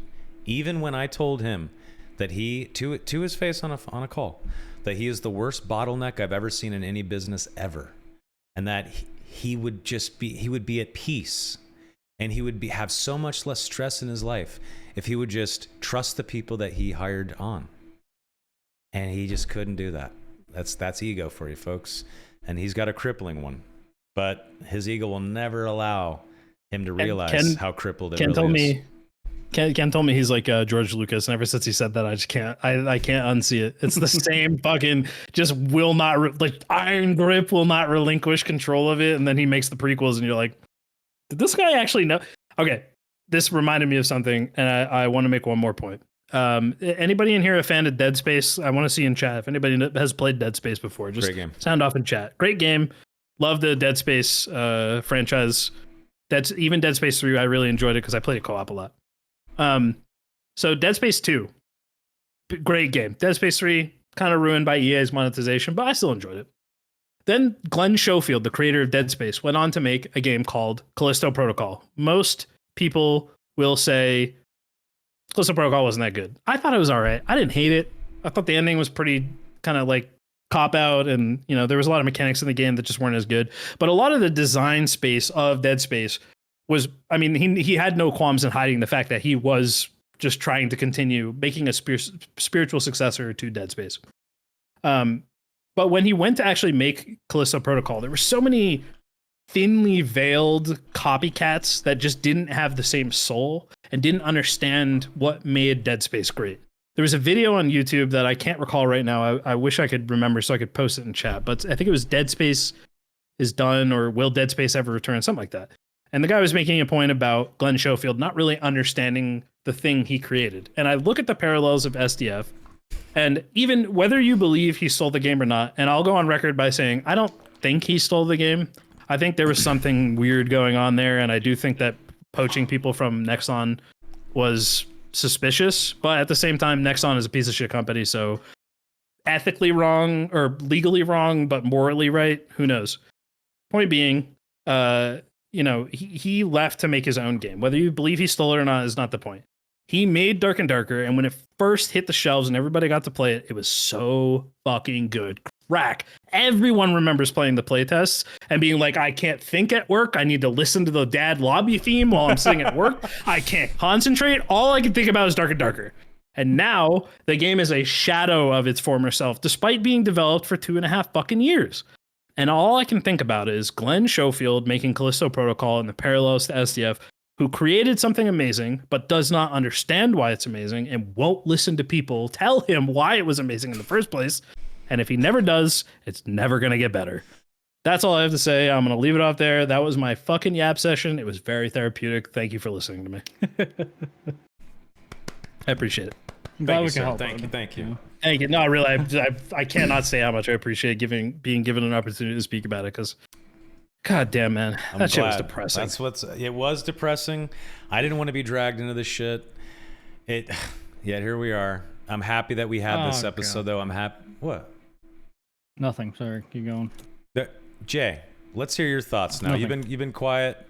Even when I told him that he, to his face on a call, that he is the worst bottleneck I've ever seen in any business ever, and that he would be at peace, and he would have so much less stress in his life if he would just trust the people that he hired on. And he just couldn't do that. That's ego for you, folks. And he's got a crippling one. But his ego will never allow him to realize how crippled it really is. Ken told me he's like George Lucas, and ever since he said that, I just can't. I can't unsee it. It's the same fucking. Just will not like iron grip will not relinquish control of it, and then he makes the prequels, and you're like, did this guy actually know? Okay, this reminded me of something, and I want to make one more point. Anybody in here a fan of Dead Space? I want to see in chat if anybody has played Dead Space before. Just Great game. Sound sound off in chat. Great game. Love the Dead Space franchise. Even Dead Space 3, I really enjoyed it because I played it co-op a lot. So Dead Space 2, great game. Dead Space 3, kind of ruined by EA's monetization, but I still enjoyed it. Then Glenn Schofield, the creator of Dead Space, went on to make a game called Callisto Protocol. Most people will say Callisto Protocol wasn't that good. I thought it was all right. I didn't hate it. I thought the ending was pretty kind of like cop out, and you know there was a lot of mechanics in the game that just weren't as good. But a lot of the design space of Dead Space was, I mean, he had no qualms in hiding the fact that he was just trying to continue making a spiritual successor to Dead Space. But when he went to actually make Callisto Protocol, there were so many thinly veiled copycats that just didn't have the same soul and didn't understand what made Dead Space great. There was a video on YouTube that I can't recall right now. I wish I could remember so I could post it in chat, but I think it was Dead Space is done, or will Dead Space ever return? Something like that. And the guy was making a point about Glenn Schofield not really understanding the thing he created. And I look at the parallels of SDF, and even whether you believe he stole the game or not, and I'll go on record by saying I don't think he stole the game. I think there was something weird going on there, and I do think that poaching people from Nexon was suspicious, but at the same time, Nexon is a piece of shit company, so ethically wrong or legally wrong, but morally right, who knows? Point being, he left to make his own game. Whether you believe he stole it or not is not the point. He made Dark and Darker, and when it first hit the shelves and everybody got to play it, it was so fucking good. Crack. Everyone remembers playing the playtests and being like, I can't think at work. I need to listen to the dad lobby theme while I'm sitting at work. I can't concentrate. All I can think about is Dark and Darker. And now the game is a shadow of its former self, despite being developed for 2.5 fucking years. And all I can think about is Glenn Schofield making Callisto Protocol and the parallels to SDF, who created something amazing, but does not understand why it's amazing and won't listen to people tell him why it was amazing in the first place. And if he never does, it's never going to get better. That's all I have to say. I'm going to leave it off there. That was my fucking yap session. It was very therapeutic. Thank you for listening to me. I appreciate it. Glad we you, can sir. help. Thank you. Thank you. Thank you. No, really, I cannot say how much I appreciate being given an opportunity to speak about it, because God damn, man, that shit was depressing. It was depressing. I didn't want to be dragged into this shit. Yet here we are. I'm happy that we had this episode, though. I'm happy. What? Nothing. Sorry. Keep going. Jay, let's hear your thoughts now. Nothing. You've been quiet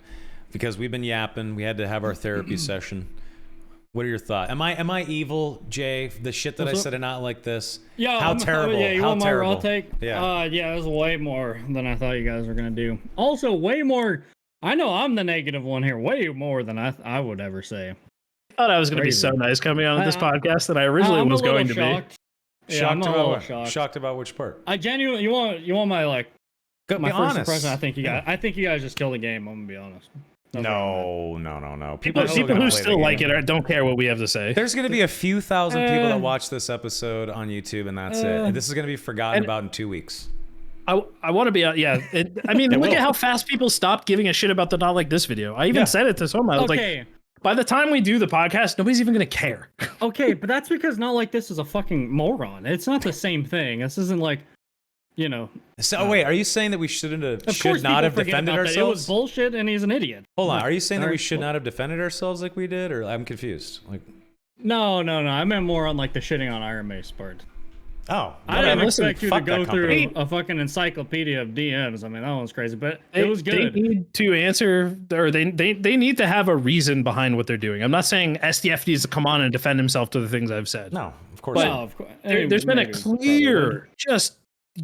because we've been yapping. We had to have our therapy session. What are your thoughts? Am I evil, Jay? The shit that I said and not like this. Yeah. How terrible? Yeah, you How want my terrible? raw take? Yeah. Yeah, it was way more than I thought you guys were gonna do. Also, way more. I know I'm the negative one here. Way more than I would ever say. I thought I was going to be Crazy. so nice coming on this podcast than I originally I'm was a little going to shocked. be. Yeah, I'm a little shocked. Shocked about which part? I genuinely, you want my my Be first honest. impression? I think you guys just killed the game. I'm gonna be honest. No. People who still like it or don't care what we have to say. There's going to be a few thousand people that watch this episode on YouTube, and that's it. This is going to be forgotten about in 2 weeks. I want to be look at how fast people stopped giving a shit about the Not Like This video. I even said it to someone. I was like, by the time we do the podcast, nobody's even going to care. Okay, but that's because Not Like This is a fucking moron. It's not the same thing. This isn't like, So wait, are you saying that we should not have defended ourselves? It was bullshit, and he's an idiot. Hold on, are you saying that we should not have defended ourselves like we did, or I'm confused? No. I meant more on like the shitting on Iron Mace part. Oh, I didn't expect you to fuck that go through company. a fucking encyclopedia of DMs. I mean, that one was crazy, but it was good. They need to answer, or they need to have a reason behind what they're doing. I'm not saying SDF needs to come on and defend himself to the things I've said. No, of course But not. of course, There's been a clear, just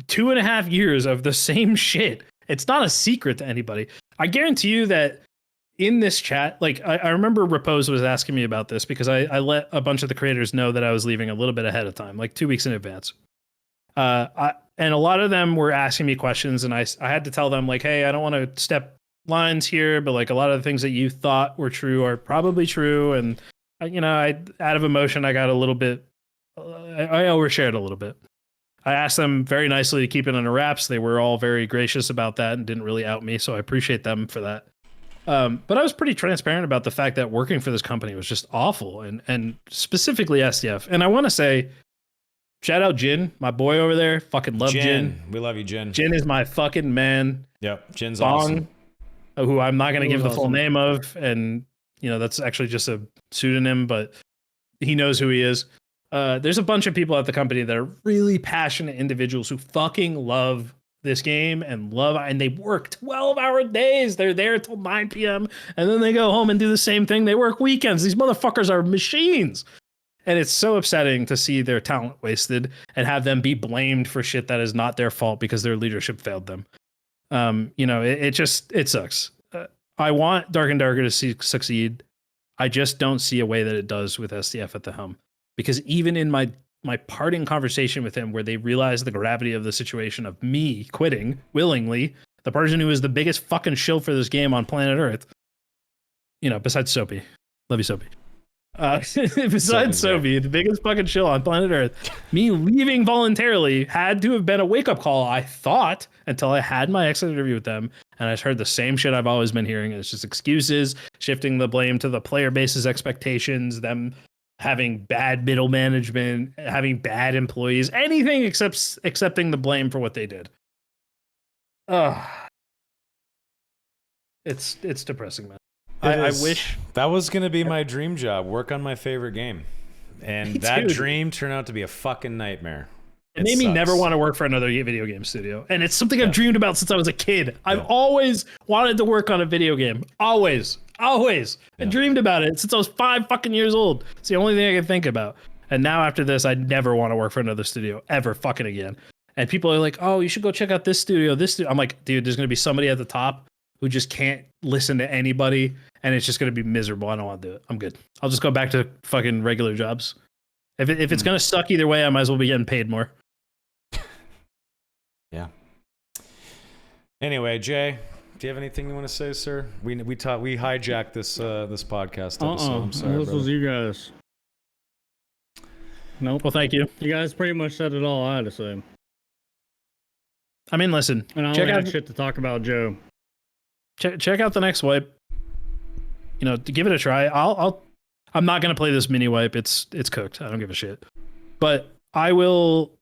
2.5 years of the same shit. It's not a secret to anybody. I guarantee you that in this chat, like I remember Repose was asking me about this because I let a bunch of the creators know that I was leaving a little bit ahead of time, like 2 weeks in advance. And a lot of them were asking me questions, and I had to tell them like, hey, I don't want to step lines here, but like a lot of the things that you thought were true are probably true. And I out of emotion, I got a little bit, I overshared a little bit. I asked them very nicely to keep it under wraps. They were all very gracious about that and didn't really out me, so I appreciate them for that. But I was pretty transparent about the fact that working for this company was just awful, and specifically SDF. And I want to say, shout out Jin, my boy over there. Fucking love Jin. We love you, Jin. Jin is my fucking man. Yep, Jin's Bong, awesome. who I'm not going to give the Awesome. full name of, and that's actually just a pseudonym, but he knows who he is. There's a bunch of people at the company that are really passionate individuals who fucking love this game and they work 12-hour days. They're there till 9 p.m. and then they go home and do the same thing. They work weekends. These motherfuckers are machines. And it's so upsetting to see their talent wasted and have them be blamed for shit that is not their fault because their leadership failed them. It sucks. I want Dark and Darker to succeed. I just don't see a way that it does with SDF at the helm. Because even in my parting conversation with him, where they realized the gravity of the situation of me quitting willingly, the person who is the biggest fucking shill for this game on planet Earth, besides Soapy. Love you, Soapy. Besides Soapy, the biggest fucking shill on planet Earth, me leaving voluntarily had to have been a wake-up call, I thought, until I had my exit interview with them, and I heard the same shit I've always been hearing. It's just excuses, shifting the blame to the player base's expectations, them having bad middle management, having bad employees, anything except accepting the blame for what they did. It's depressing, man. I wish that was going to be my dream job, work on my favorite game. And that dream turned out to be a fucking nightmare. It made me never want to work for another video game studio. And it's something I've dreamed about since I was a kid. I've always wanted to work on a video game. Always. I dreamed about it since I was 5 fucking years old. It's the only thing I can think about. And now after this, I never want to work for another studio ever fucking again. And people are like, oh, you should go check out this studio. I'm like, dude, there's going to be somebody at the top who just can't listen to anybody. And it's just going to be miserable. I don't want to do it. I'm good. I'll just go back to fucking regular jobs. If it's going to suck either way, I might as well be getting paid more. Yeah. Anyway, Jay, do you have anything you want to say, sir? We hijacked this podcast episode. I'm sorry, this was you guys. Nope. Well, thank you. You guys pretty much said it all I had to say. I mean, listen. And I only had shit to talk about Joe. Check out the next wipe. You know, to give it a try. I'm not gonna play this mini wipe. It's cooked. I don't give a shit. But I will.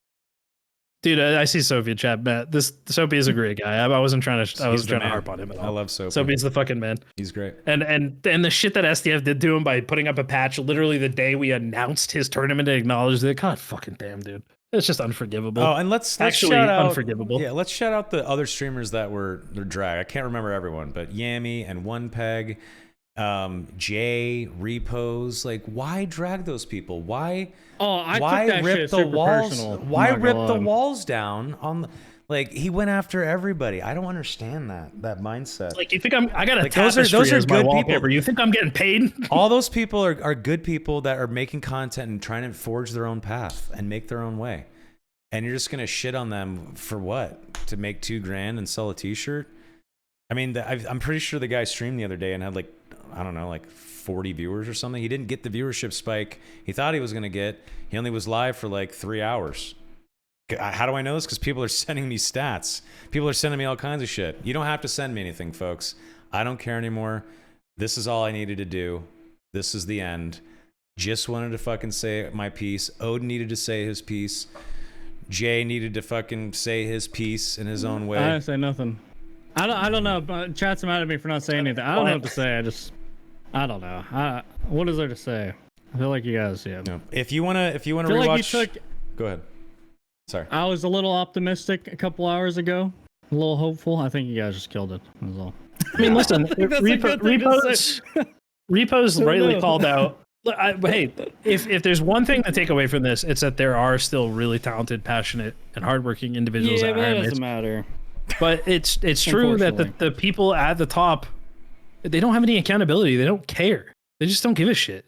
Dude, I see Sophie in chat, Matt. Sophie is a great guy. I wasn't trying to harp on him at all. I love Sophie. Sophie's the fucking man. He's great. And the shit that SDF did to him by putting up a patch literally the day we announced his tournament and acknowledged it. God fucking damn, dude. It's just unforgivable. Oh, and let's actually shout out, unforgivable. Yeah, let's shout out the other streamers that were dragged. I can't remember everyone, but Yami and One Peg, Jay, Repos. Like, why drag those people? Why? Oh, I took that shit super personal. Why rip the walls down on? Like, he went after everybody. I don't understand that mindset. Like, you think I got a like, tapestry those are as my good wallpaper. people. You think I'm getting paid? All those people are good people that are making content and trying to forge their own path and make their own way. And you're just gonna shit on them for what? To make $2,000 and sell a T-shirt? I mean, I'm pretty sure the guy streamed the other day and had like, I don't know, like 40 viewers or something. He didn't get the viewership spike he thought he was gonna get. He only was live for like 3 hours. How do I know this? Because people are sending me stats. People are sending me all kinds of shit. You don't have to send me anything, folks. I don't care anymore. This is all I needed to do. This is the end. Just wanted to fucking say my piece. Odin needed to say his piece. Jay needed to fucking say his piece in his own way. I didn't say nothing. I don't know. Chat's mad at me for not saying anything. I don't know what to say. I don't know. What is there to say? I feel like you guys, yeah. No. If you wanna rewatch, go ahead. Sorry. I was a little optimistic a couple hours ago. A little hopeful. I think you guys just killed it. That's all. I mean, listen. Repos rightly called out. Hey, if there's one thing to take away from this, it's that there are still really talented, passionate, and hardworking individuals. Yeah, at but Iron it doesn't Maiden. matter. But it's true that the people at the top, they don't have any accountability. They don't care. They just don't give a shit.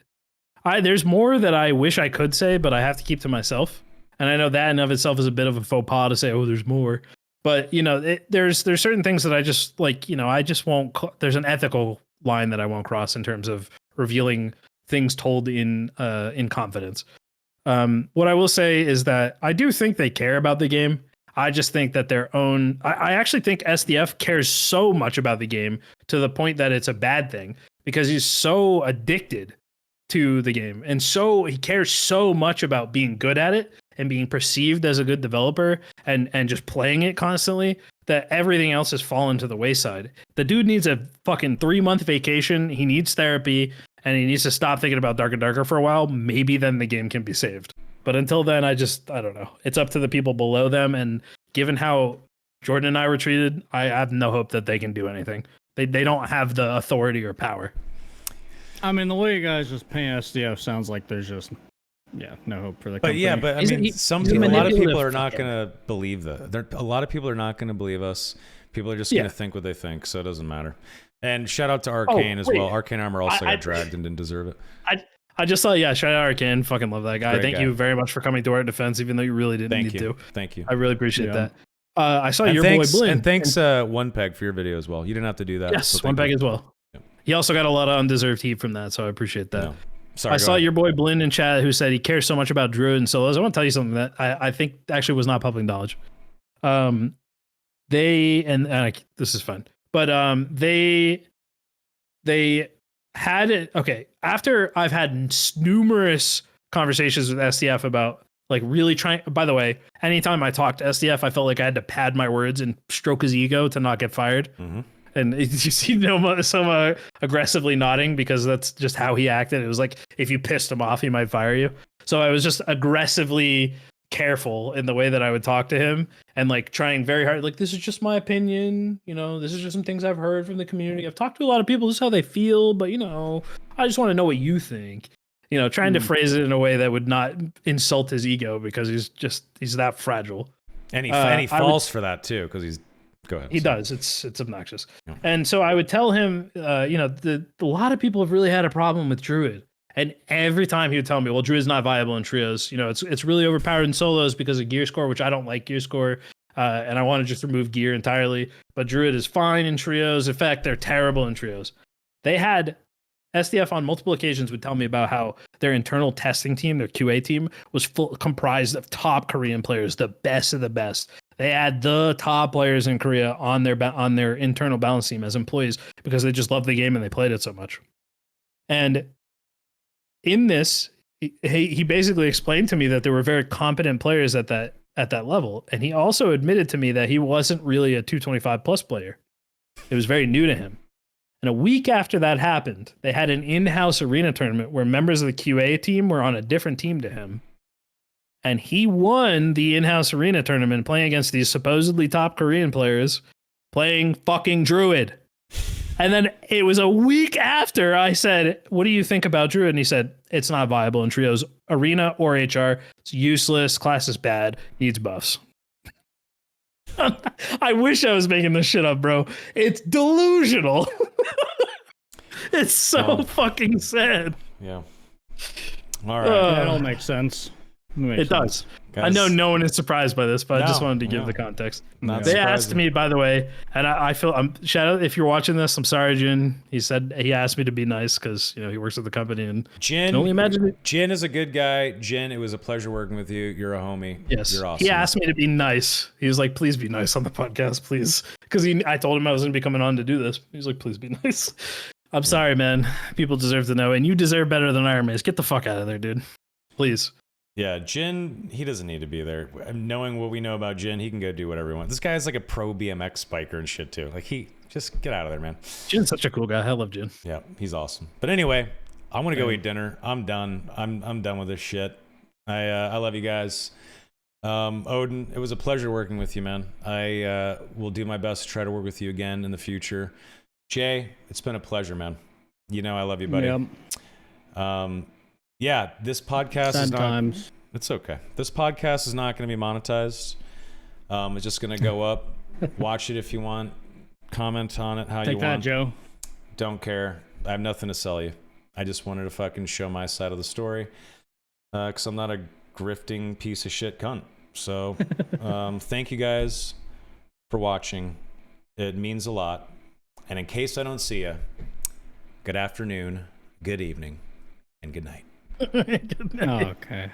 There's more that I wish I could say, but I have to keep to myself. And I know that in of itself is a bit of a faux pas to say, oh, there's more. But, you know, there's certain things that I just like, you know, I just won't. There's an ethical line that I won't cross in terms of revealing things told in confidence. What I will say is that I do think they care about the game. I just think that their own. I actually think SDF cares so much about the game to the point that it's a bad thing because he's so addicted to the game. And so he cares so much about being good at it and being perceived as a good developer and just playing it constantly that everything else has fallen to the wayside. The dude needs a fucking 3-month vacation. He needs therapy and he needs to stop thinking about Dark and Darker for a while. Maybe then the game can be saved. But until then, I don't know. It's up to the people below them. And given how Jordan and I were treated, I have no hope that they can do anything. They don't have the authority or power. I mean, the way you guys just paint SDF sounds like there's just, no hope for the company. But I mean, a lot of people are not going to believe that. A lot of people are not going to believe us. People are just going to think what they think, so it doesn't matter. And shout out to Arcane as well. Arcane Armor also got dragged and didn't deserve it. I just thought, shout out Arcane. Fucking love that guy. Thank you very much for coming to our defense, even though you really didn't need to. Thank you. I really appreciate that. I saw your boy Blin. And thanks, One Peg, for your video as well. You didn't have to do that. Yes, so One Peg as well. Yeah. He also got a lot of undeserved heat from that, so I appreciate that. No. Sorry, I saw your boy Blin in chat who said he cares so much about Druid and solos. I want to tell you something that I think actually was not public knowledge. This is fun, but they had it. Okay, after I've had numerous conversations with SDF about like really trying. By the way, anytime I talked to SDF, I felt like I had to pad my words and stroke his ego to not get fired. Mm-hmm. And you see Noma aggressively nodding because that's just how he acted. It was like if you pissed him off, he might fire you. So I was just aggressively careful in the way that I would talk to him, and like trying very hard. Like, this is just my opinion. You know, this is just some things I've heard from the community. I've talked to a lot of people. This is how they feel, but you know, I just want to know what you think. You know, trying to phrase it in a way that would not insult his ego, because he's that fragile. And he falls for that too, because he's. Go ahead. He does. It's obnoxious. Yeah. And so I would tell him, you know, a lot of people have really had a problem with Druid. And every time he would tell me, well, Druid's not viable in trios. You know, it's really overpowered in solos because of gear score, which I don't like gear score. And I want to just remove gear entirely. But Druid is fine in trios. In fact, they're terrible in trios. They had SDF on multiple occasions would tell me about how their internal testing team, their QA team, was comprised of top Korean players, the best of the best. They had the top players in Korea on their internal balance team as employees because they just loved the game and they played it so much. And in this, he basically explained to me that there were very competent players at that level, and he also admitted to me that he wasn't really a 225 plus player. It was very new to him. And a week after that happened, they had an in-house arena tournament where members of the QA team were on a different team to him. And he won the in-house arena tournament playing against these supposedly top Korean players playing fucking Druid. And then it was a week after I said, what do you think about Druid? And he said, it's not viable in trios, arena or HR. It's useless. Class is bad. Needs buffs. I wish I was making this shit up, bro. It's delusional. It's so fucking sad. Yeah. All right. That all makes sense. It does. Guys, I know no one is surprised by this, but I just wanted to give the context. They asked me, by the way, and I feel shout out if you're watching this. I'm sorry, Jin. He said he asked me to be nice because he works at the company, and Jin. Can only imagine it. Jin is a good guy. Jin, it was a pleasure working with you. You're a homie. Yes, you're awesome. He asked me to be nice. He was like, "Please be nice on the podcast, please," because I told him I was going to be coming on to do this. He was like, "Please be nice." I'm sorry, man. People deserve to know, and you deserve better than Iron Mace. Get the fuck out of there, dude. Please. Yeah, Jin, he doesn't need to be there. Knowing what we know about Jin, he can go do whatever he wants. This guy's like a pro BMX biker and shit too. Like just get out of there, man. Jin's such a cool guy. I love Jin. Yeah, he's awesome. But anyway, I want to go eat dinner. I'm done. I'm done with this shit. I love you guys. Odin, it was a pleasure working with you, man. I will do my best to try to work with you again in the future. Jay, it's been a pleasure, man. You know I love you, buddy. Yep. Yeah, this podcast is not. It's okay. This podcast is not going to be monetized. It's just going to go up. Watch it if you want. Comment on it how you want. Take that, Joe. Don't care. I have nothing to sell you. I just wanted to fucking show my side of the story. Because I'm not a grifting piece of shit cunt. So, thank you guys for watching. It means a lot. And in case I don't see you, good afternoon, good evening, and good night. Oh, okay.